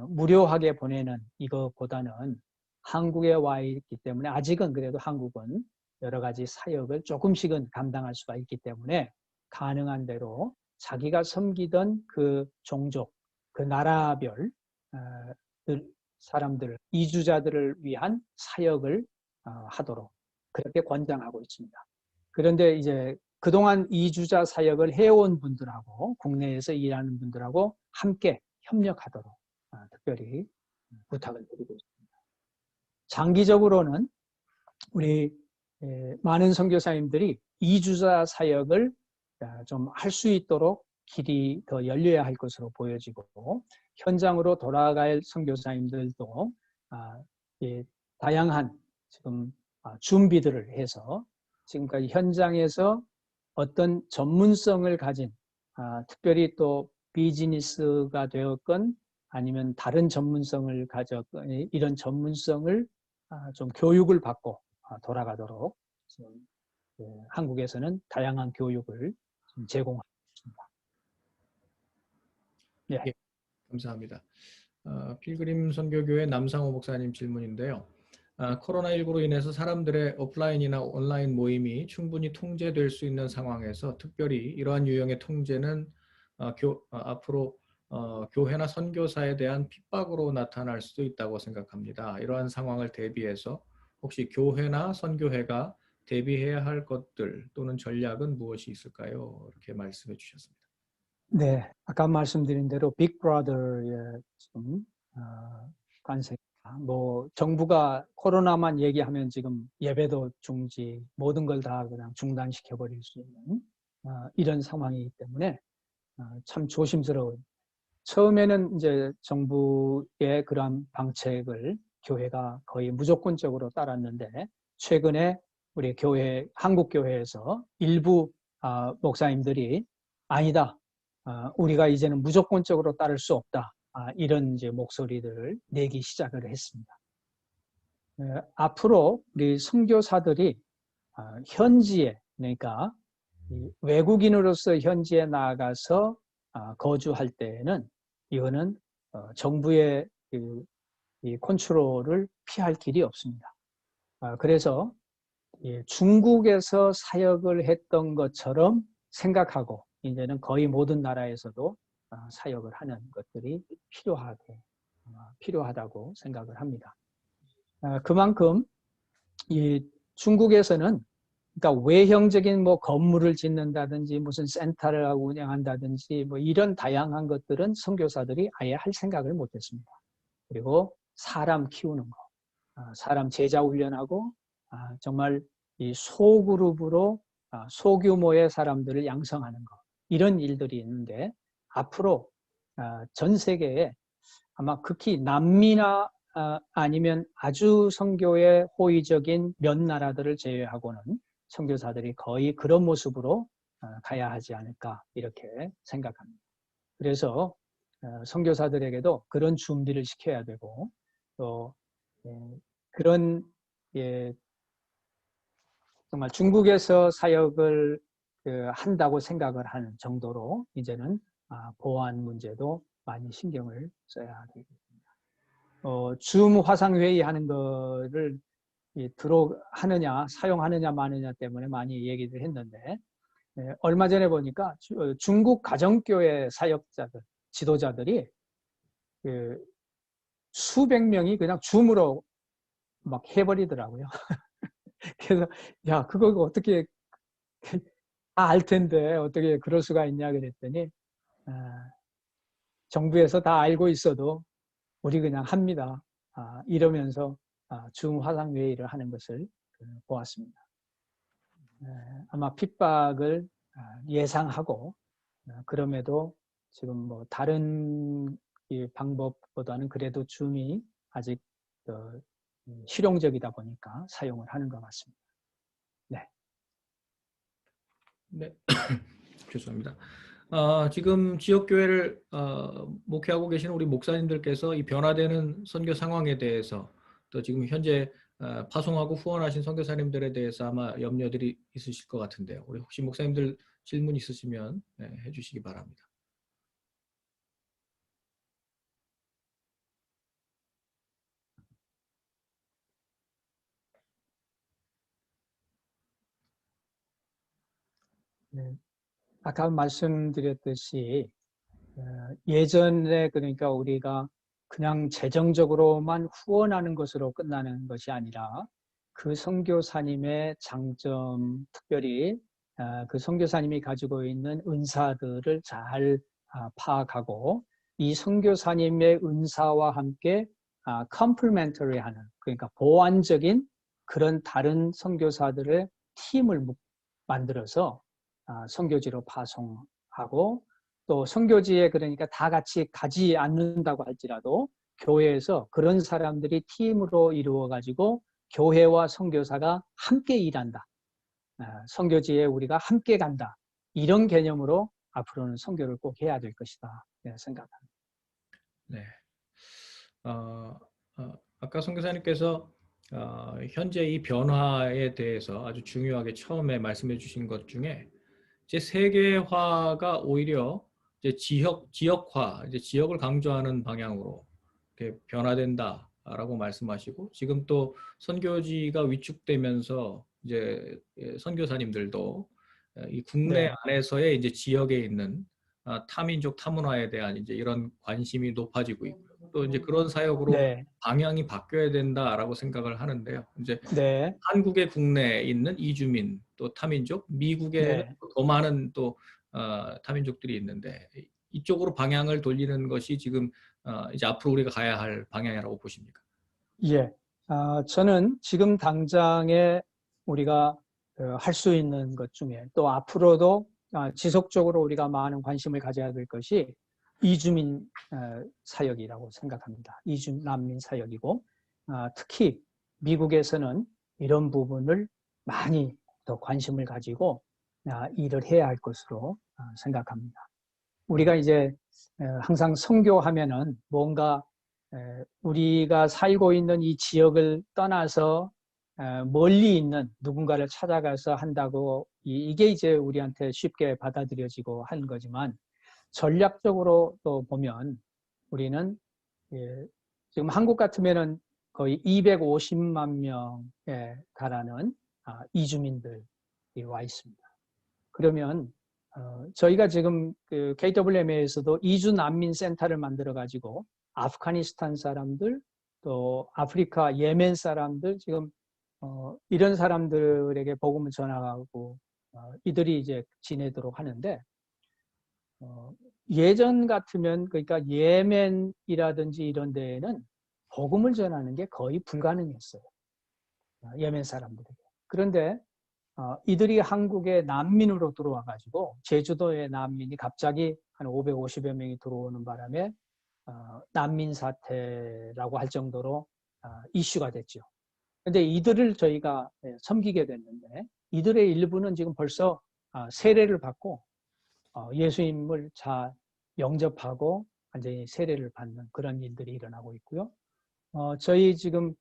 무료하게 보내는 이것보다는 한국에 와 있기 때문에 아직은 그래도 한국은 여러 가지 사역을 조금씩은 감당할 수가 있기 때문에 가능한 대로 자기가 섬기던 그 종족, 그 나라별 사람들, 이주자들을 위한 사역을 하도록 그렇게 권장하고 있습니다. 그런데 이제 그동안 이주자 사역을 해온 분들하고 국내에서 일하는 분들하고 함께 협력하도록 특별히 부탁을 드리고 있습니다. 장기적으로는 우리 많은 선교사님들이 이주자 사역을 좀 할 수 있도록 길이 더 열려야 할 것으로 보여지고 현장으로 돌아갈 선교사님들도 다양한 지금 준비들을 해서 지금까지 현장에서 어떤 전문성을 가진 특별히 또 비즈니스가 되었건 아니면 다른 전문성을 가졌건 이런 전문성을 좀 교육을 받고 돌아가도록 지금 한국에서는 다양한 교육을 제공하고 있습니다. 네. 예, 감사합니다. 필그림 선교교회 남상호 목사님 질문인데요. 코로나19로 인해서 사람들의 오프라인이나 온라인 모임이 충분히 통제될 수 있는 상황에서 특별히 이러한 유형의 통제는 앞으로 교회나 선교사에 대한 핍박으로 나타날 수도 있다고 생각합니다. 이러한 상황을 대비해서 혹시 교회나 선교회가 대비해야 할 것들 또는 전략은 무엇이 있을까요? 이렇게 말씀해 주셨습니다. 네, 아까 말씀드린 대로 빅브라더의 지금 관세. 뭐 정부가 코로나만 얘기하면 지금 예배도 중지, 모든 걸 다 그냥 중단시켜 버릴 수 있는 이런 상황이기 때문에 참 조심스러운. 처음에는 이제 정부의 그러한 방책을 교회가 거의 무조건적으로 따랐는데 최근에 우리 교회 한국 교회에서 일부 목사님들이 아니다. 우리가 이제는 무조건적으로 따를 수 없다. 이런 이제 목소리들을 내기 시작을 했습니다. 앞으로 우리 선교사들이 현지에 그러니까 외국인으로서 현지에 나가서 거주할 때에는 이거는 정부의 이 컨트롤을 피할 길이 없습니다. 그래서 중국에서 사역을 했던 것처럼 생각하고 이제는 거의 모든 나라에서도 사역을 하는 것들이 필요하다고 생각을 합니다. 그만큼 이 중국에서는 그러니까 외형적인 뭐 건물을 짓는다든지 무슨 센터를 운영한다든지 뭐 이런 다양한 것들은 선교사들이 아예 할 생각을 못했습니다. 그리고 사람 키우는 거, 사람 제자 훈련하고 정말 이 소그룹으로 소규모의 사람들을 양성하는 거 이런 일들이 있는데 앞으로 전 세계에 아마 극히 남미나 아니면 아주 선교에 호의적인 몇 나라들을 제외하고는 선교사들이 거의 그런 모습으로 가야 하지 않을까 이렇게 생각합니다. 그래서 선교사들에게도 그런 준비를 시켜야 되고 또 그런 정말 중국에서 사역을 한다고 생각을 하는 정도로 이제는 보안 문제도 많이 신경을 써야 되겠습니다. 줌 화상회의 하는 거를 하느냐 사용하느냐 마느냐 때문에 많이 얘기를 했는데 얼마 전에 보니까 중국 가정교회 사역자들 지도자들이 수백 명이 그냥 줌으로 막 해버리더라고요. 그래서 야 그거 어떻게 다 알 텐데 어떻게 그럴 수가 있냐 그랬더니 정부에서 다 알고 있어도 우리 그냥 합니다. 이러면서 줌 화상회의를 하는 것을 보았습니다. 아마 핍박을 예상하고 그럼에도 지금 뭐 다른 방법보다는 그래도 줌이 아직 실용적이다 보니까 사용을 하는 것 같습니다. 네. 네. 죄송합니다. 지금 지역교회를 목회하고 계시는 우리 목사님들께서 이 변화되는 선교 상황에 대해서 또 지금 현재 파송하고 후원하신 선교사님들에 대해서 아마 염려들이 있으실 것 같은데요. 우리 혹시 목사님들 질문 있으시면 해주시기 바랍니다. 네. 아까 말씀드렸듯이 예전에 그러니까 우리가 그냥 재정적으로만 후원하는 것으로 끝나는 것이 아니라 그 선교사님의 장점, 특별히 그 선교사님이 가지고 있는 은사들을 잘 파악하고 이 선교사님의 은사와 함께 컴플멘터리하는, 그러니까 보완적인 그런 다른 선교사들의 팀을 만들어서 선교지로 파송하고, 또 선교지에 그러니까 다 같이 가지 않는다고 할지라도 교회에서 그런 사람들이 팀으로 이루어 가지고 교회와 선교사가 함께 일한다. 선교지에 우리가 함께 간다. 이런 개념으로 앞으로는 선교를 꼭 해야 될 것이다 생각합니다. 네. 아까 선교사님께서 현재 이 변화에 대해서 아주 중요하게 처음에 말씀해 주신 것 중에 이제 세계화가 오히려 이제 지역화, 이제 지역을 강조하는 방향으로 이렇게 변화된다라고 말씀하시고, 지금 또 선교지가 위축되면서 이제 선교사님들도 이 국내 네. 안에서의 이제 지역에 있는 타민족 타문화에 대한 이제 이런 관심이 높아지고 있고요. 또 이제 그런 사역으로 네. 방향이 바뀌어야 된다라고 생각을 하는데요. 이제 네. 한국의 국내에 있는 이주민, 또 타민족, 미국에는 네. 더 많은 또 타민족들이 있는데 이쪽으로 방향을 돌리는 것이 지금 이제 앞으로 우리가 가야 할 방향이라고 보십니까? 예. 저는 지금 당장에 우리가 할 수 있는 것 중에, 또 앞으로도 지속적으로 우리가 많은 관심을 가져야 될 것이 이주민 사역이라고 생각합니다. 난민 사역이고, 특히 미국에서는 이런 부분을 많이 더 관심을 가지고 일을 해야 할 것으로 생각합니다. 우리가 이제 항상 선교하면은 뭔가 우리가 살고 있는 이 지역을 떠나서 멀리 있는 누군가를 찾아가서 한다고, 이게 이제 우리한테 쉽게 받아들여지고 하는 거지만, 전략적으로 또 보면 우리는 지금 한국 같으면은 거의 250만 명에 달하는 이주민들이 와 있습니다. 그러면 저희가 지금 그 KWMA에서도 이주 난민 센터를 만들어 가지고 아프가니스탄 사람들, 또 아프리카 예멘 사람들, 지금 이런 사람들에게 복음을 전하고 이들이 이제 지내도록 하는데, 예전 같으면 그러니까 예멘이라든지 이런 데에는 복음을 전하는 게 거의 불가능했어요. 예멘 사람들에게. 그런데 이들이 한국에 난민으로 들어와 가지고 제주도의 난민이 갑자기 한 550여 명이 들어오는 바람에 난민 사태라고 할 정도로 이슈가 됐죠. 그런데 이들을 저희가 섬기게 됐는데, 이들의 일부는 지금 벌써 세례를 받고 예수님을 잘 영접하고 완전히 세례를 받는 그런 일들이 일어나고 있고요. 저희 지금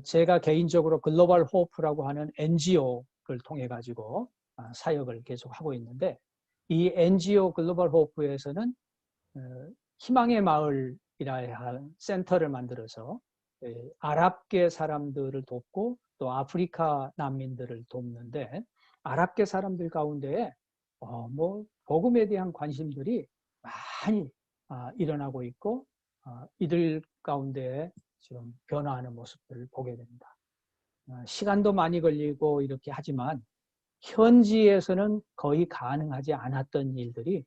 제가 개인적으로 글로벌 호프라고 하는 NGO를 통해 가지고 사역을 계속 하고 있는데, 이 NGO 글로벌 호프에서는 희망의 마을이라 할 센터를 만들어서 아랍계 사람들을 돕고 또 아프리카 난민들을 돕는데, 아랍계 사람들 가운데에 뭐 복음에 대한 관심들이 많이 일어나고 있고, 이들 가운데 지금 변화하는 모습들을 보게 됩니다. 시간도 많이 걸리고 이렇게 하지만 현지에서는 거의 가능하지 않았던 일들이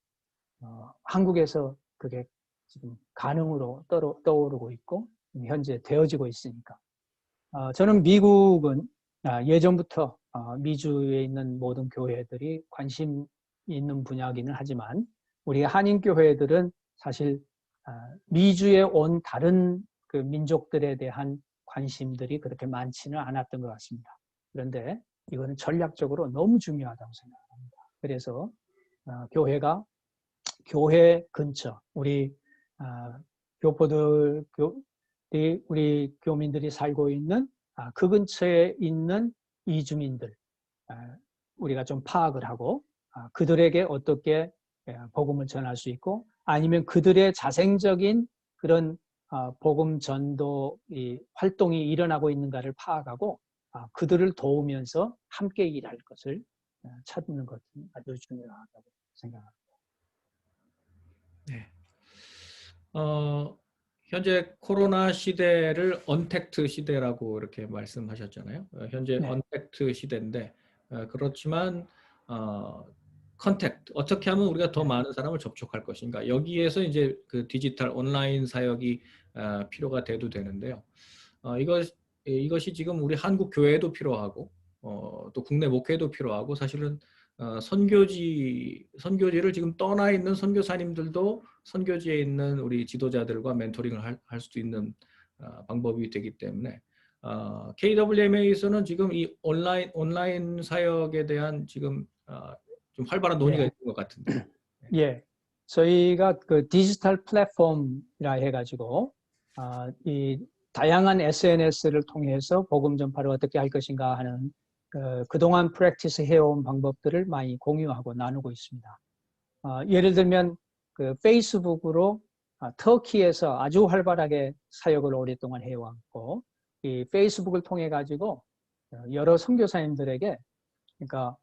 한국에서 그게 지금 가능으로 떠오르고 있고 현재 되어지고 있으니까, 저는 미국은 예전부터 미주에 있는 모든 교회들이 관심 있는 분야이기는 하지만, 우리 한인교회들은 사실 미주에 온 다른 그 민족들에 대한 관심들이 그렇게 많지는 않았던 것 같습니다. 그런데 이거는 전략적으로 너무 중요하다고 생각합니다. 그래서 교회가 교회 근처 우리 교포들이 우리 교민들이 살고 있는 그 근처에 있는 이주민들 우리가 좀 파악을 하고 그들에게 어떻게 복음을 전할 수 있고 아니면 그들의 자생적인 그런 복음 전도 활동이 일어나고 있는가를 파악하고 그들을 도우면서 함께 일할 것을 찾는 것은 아주 중요하다고 생각합니다. 네. 현재 코로나 시대를 언택트 시대라고 이렇게 말씀하셨잖아요. 현재 네. 언택트 시대인데 그렇지만 컨택트 어떻게 하면 우리가 더 많은 사람을 접촉할 것인가 여기에서 이제 그 디지털 온라인 사역이 필요가 돼도 되는데요. 이것이 지금 우리 한국 교회도 필요하고 또 국내 목회도 필요하고 사실은 선교지를 지금 떠나 있는 선교사님들도 선교지에 있는 우리 지도자들과 멘토링을 할 수도 있는 방법이 되기 때문에 KWMA에서는 지금 이 온라인 사역에 대한 지금 좀 활발한 논의가 예. 있는 것 같은데. 예. 저희가 그 디지털 플랫폼이라 해가지고 이 다양한 SNS를 통해서 복음 전파를 어떻게 할 것인가 하는 그동안 프랙티스 해온 방법들을 많이 공유하고 나누고 있습니다. 예를 들면 그 페이스북으로 터키에서 아주 활발하게 사역을 오랫동안 해왔고 이 페이스북을 통해 가지고 여러 선교사님들에게 그러니까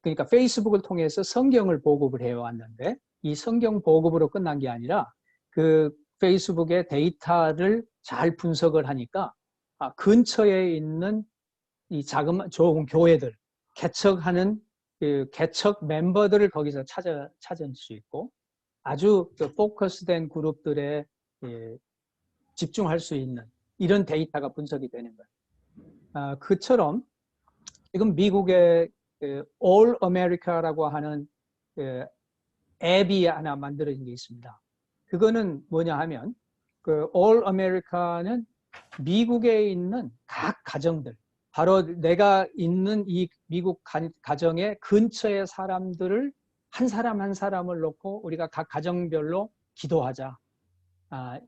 그러니까 페이스북을 통해서 성경을 보급을 해왔는데 이 성경 보급으로 끝난 게 아니라 그 페이스북의 데이터를 잘 분석을 하니까 근처에 있는 이 좋은 교회들 개척하는 그 개척 멤버들을 거기서 찾을 수 있고 아주 포커스된 그룹들에 집중할 수 있는 이런 데이터가 분석이 되는 거예요. 그처럼 지금 미국의 All America라고 하는 앱이 하나 만들어진 게 있습니다. 그거는 뭐냐 하면 그 All America는 미국에 있는 각 가정들 바로 내가 있는 이 미국 가정의 근처의 사람들을 한 사람 한 사람을 놓고 우리가 각 가정별로 기도하자.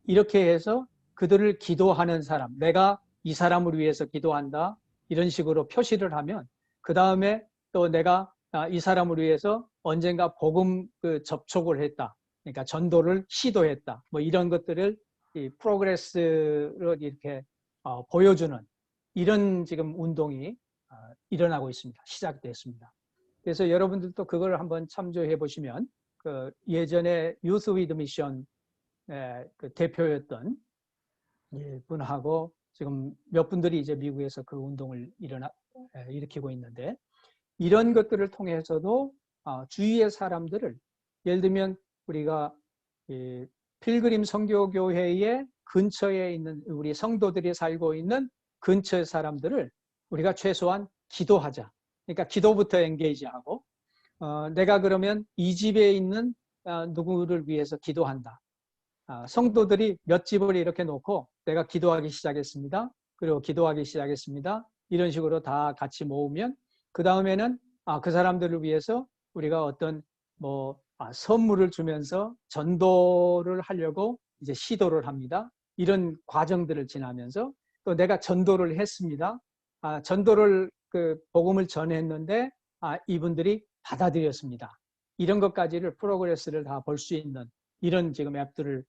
이렇게 해서 그들을 기도하는 사람, 내가 이 사람을 위해서 기도한다. 이런 식으로 표시를 하면 그 다음에 또 내가 이 사람을 위해서 언젠가 복음 접촉을 했다. 그러니까 전도를 시도했다. 뭐 이런 것들을 이 프로그레스로 이렇게 보여주는 이런 지금 운동이 일어나고 있습니다. 시작됐습니다. 그래서 여러분들도 그걸 한번 참조해 보시면 그 예전에 유스 위드 미션 그 대표였던 분하고 지금 몇 분들이 이제 미국에서 그 운동을 일으키고 있는데 이런 것들을 통해서도 주위의 사람들을 예를 들면 우리가 필그림 선교교회의 근처에 있는 우리 성도들이 살고 있는 근처의 사람들을 우리가 최소한 기도하자. 그러니까 기도부터 엔게이지하고 내가 그러면 이 집에 있는 누구를 위해서 기도한다. 성도들이 몇 집을 이렇게 놓고 내가 기도하기 시작했습니다. 그리고 기도하기 시작했습니다. 이런 식으로 다 같이 모으면 그 다음에는 그 사람들을 위해서 우리가 어떤 선물을 주면서 전도를 하려고 이제 시도를 합니다. 이런 과정들을 지나면서 또 내가 전도를 했습니다. 전도를 복음을 전했는데 이분들이 받아들였습니다. 이런 것까지를 프로그레스를 다 볼 수 있는 이런 지금 앱들을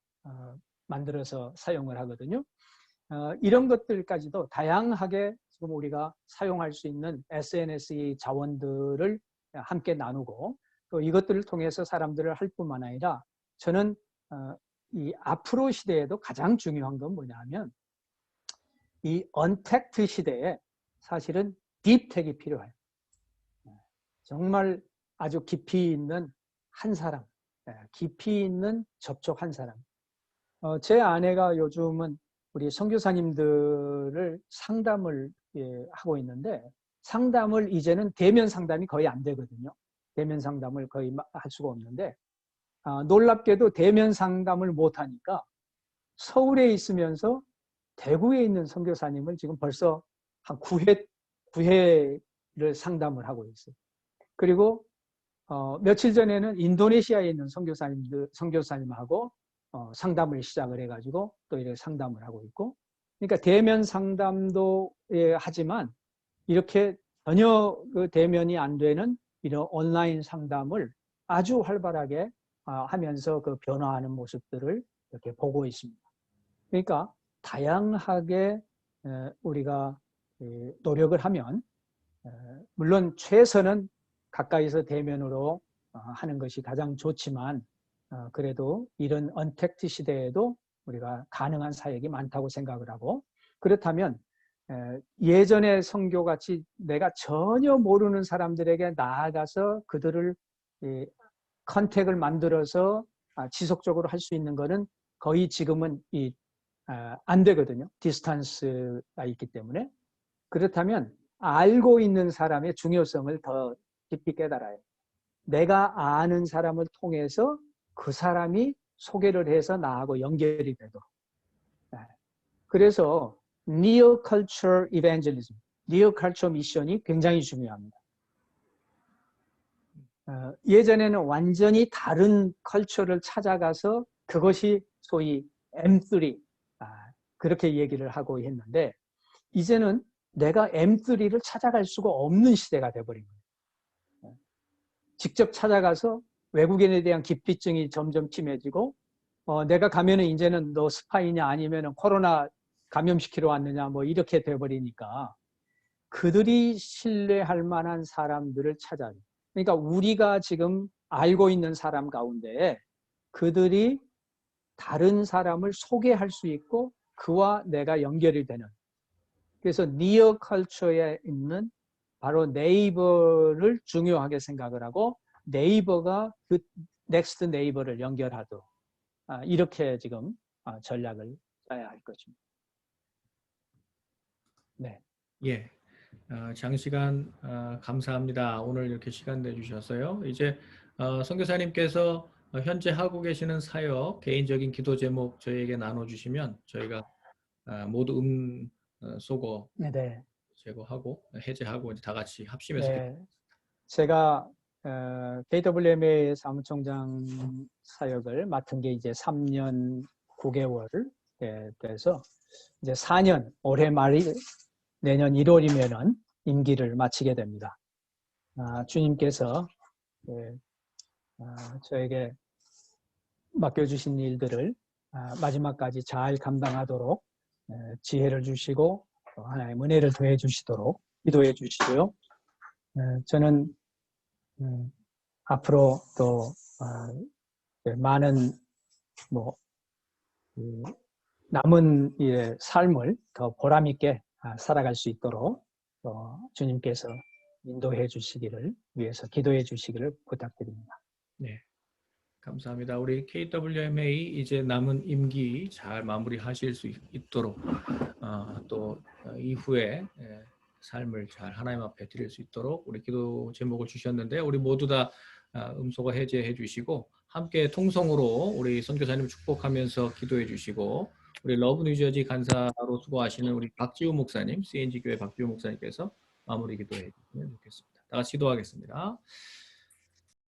만들어서 사용을 하거든요. 이런 것들까지도 다양하게 지금 우리가 사용할 수 있는 SNS의 자원들을 함께 나누고 또 이것들을 통해서 사람들을 할 뿐만 아니라 저는 이 앞으로 시대에도 가장 중요한 건 뭐냐면 이 언택트 시대에 사실은 딥텍이 필요해요. 정말 아주 깊이 있는 한 사람, 깊이 있는 접촉 한 사람. 제 아내가 요즘은 우리 선교사님들을 상담을 하고 있는데 상담을 이제는 대면 상담이 거의 안 되거든요. 대면 상담을 거의 할 수가 없는데 놀랍게도 대면 상담을 못 하니까 서울에 있으면서 대구에 있는 선교사님을 지금 벌써 한 9회를 상담을 하고 있어요. 그리고 며칠 전에는 인도네시아에 있는 선교사님하고 상담을 시작을 해가지고 또 이렇게 상담을 하고 있고, 그러니까 대면 상담도 하지만 이렇게 전혀 그 대면이 안 되는 이런 온라인 상담을 아주 활발하게 하면서 그 변화하는 모습들을 이렇게 보고 있습니다. 그러니까 다양하게 우리가 노력을 하면, 물론 최선은 가까이서 대면으로 하는 것이 가장 좋지만, 그래도 이런 언택트 시대에도 우리가 가능한 사역이 많다고 생각을 하고, 그렇다면 예전의 선교같이 내가 전혀 모르는 사람들에게 나아가서 그들을 컨택을 만들어서 지속적으로 할 수 있는 것은 거의 지금은 안 되거든요. 디스턴스가 있기 때문에. 그렇다면 알고 있는 사람의 중요성을 더 깊이 깨달아요. 내가 아는 사람을 통해서 그 사람이 소개를 해서 나하고 연결이 되도록. 그래서 Neo Culture Evangelism, Neo Culture 미션이 굉장히 중요합니다. 예전에는 완전히 다른 컬처를 찾아가서 그것이 소위 M3 그렇게 얘기를 하고 했는데, 이제는 내가 M3를 찾아갈 수가 없는 시대가 돼버린 거예요. 직접 찾아가서 외국인에 대한 기피증이 점점 심해지고, 내가 가면은 이제는 너 스파이냐 아니면은 코로나 감염시키러 왔느냐 뭐 이렇게 돼버리니까 그들이 신뢰할 만한 사람들을 찾아요. 그러니까 우리가 지금 알고 있는 사람 가운데 그들이 다른 사람을 소개할 수 있고 그와 내가 연결이 되는, 그래서 니어 컬처에 있는 바로 네이버를 중요하게 생각을 하고 네이버가 그 넥스트 네이버를 연결하도록 이렇게 지금 전략을 짜야 할 것입니다. 네. 예. 장시간 감사합니다. 오늘 이렇게 시간 내주셔서요. 이제 선교사님께서 현재 하고 계시는 사역, 개인적인 기도 제목 저희에게 나눠주시면 저희가 모두 속어 네. 제거하고 해제하고 이제 다 같이 합심해서 네. 제가 KWMA 사무총장 사역을 맡은 게 이제 3년 9개월 돼서 이제 4년, 올해 말이 내년 1월이면은 임기를 마치게 됩니다. 주님께서 저에게 맡겨주신 일들을 마지막까지 잘 감당하도록 지혜를 주시고 하나님의 은혜를 더해 주시도록 기도해 주시고요. 저는 앞으로 또 많은 남은 삶을 더 보람 있게 살아갈 수 있도록 주님께서 인도해 주시기를 위해서 기도해 주시기를 부탁드립니다. 네, 감사합니다. 우리 KWMA 이제 남은 임기 잘 마무리하실 수 있도록 또 이후에 삶을 잘 하나님 앞에 드릴 수 있도록 우리 기도 제목을 주셨는데, 우리 모두 다 음소거 해제해 주시고 함께 통성으로 우리 선교사님 축복하면서 기도해 주시고, 우리 러브 뉴저지 간사로 수고하시는 우리 박지우 목사님, CNG 교회 박지우 목사님께서 마무리 기도해 주시면 좋겠습니다. 다 같이 기도하겠습니다.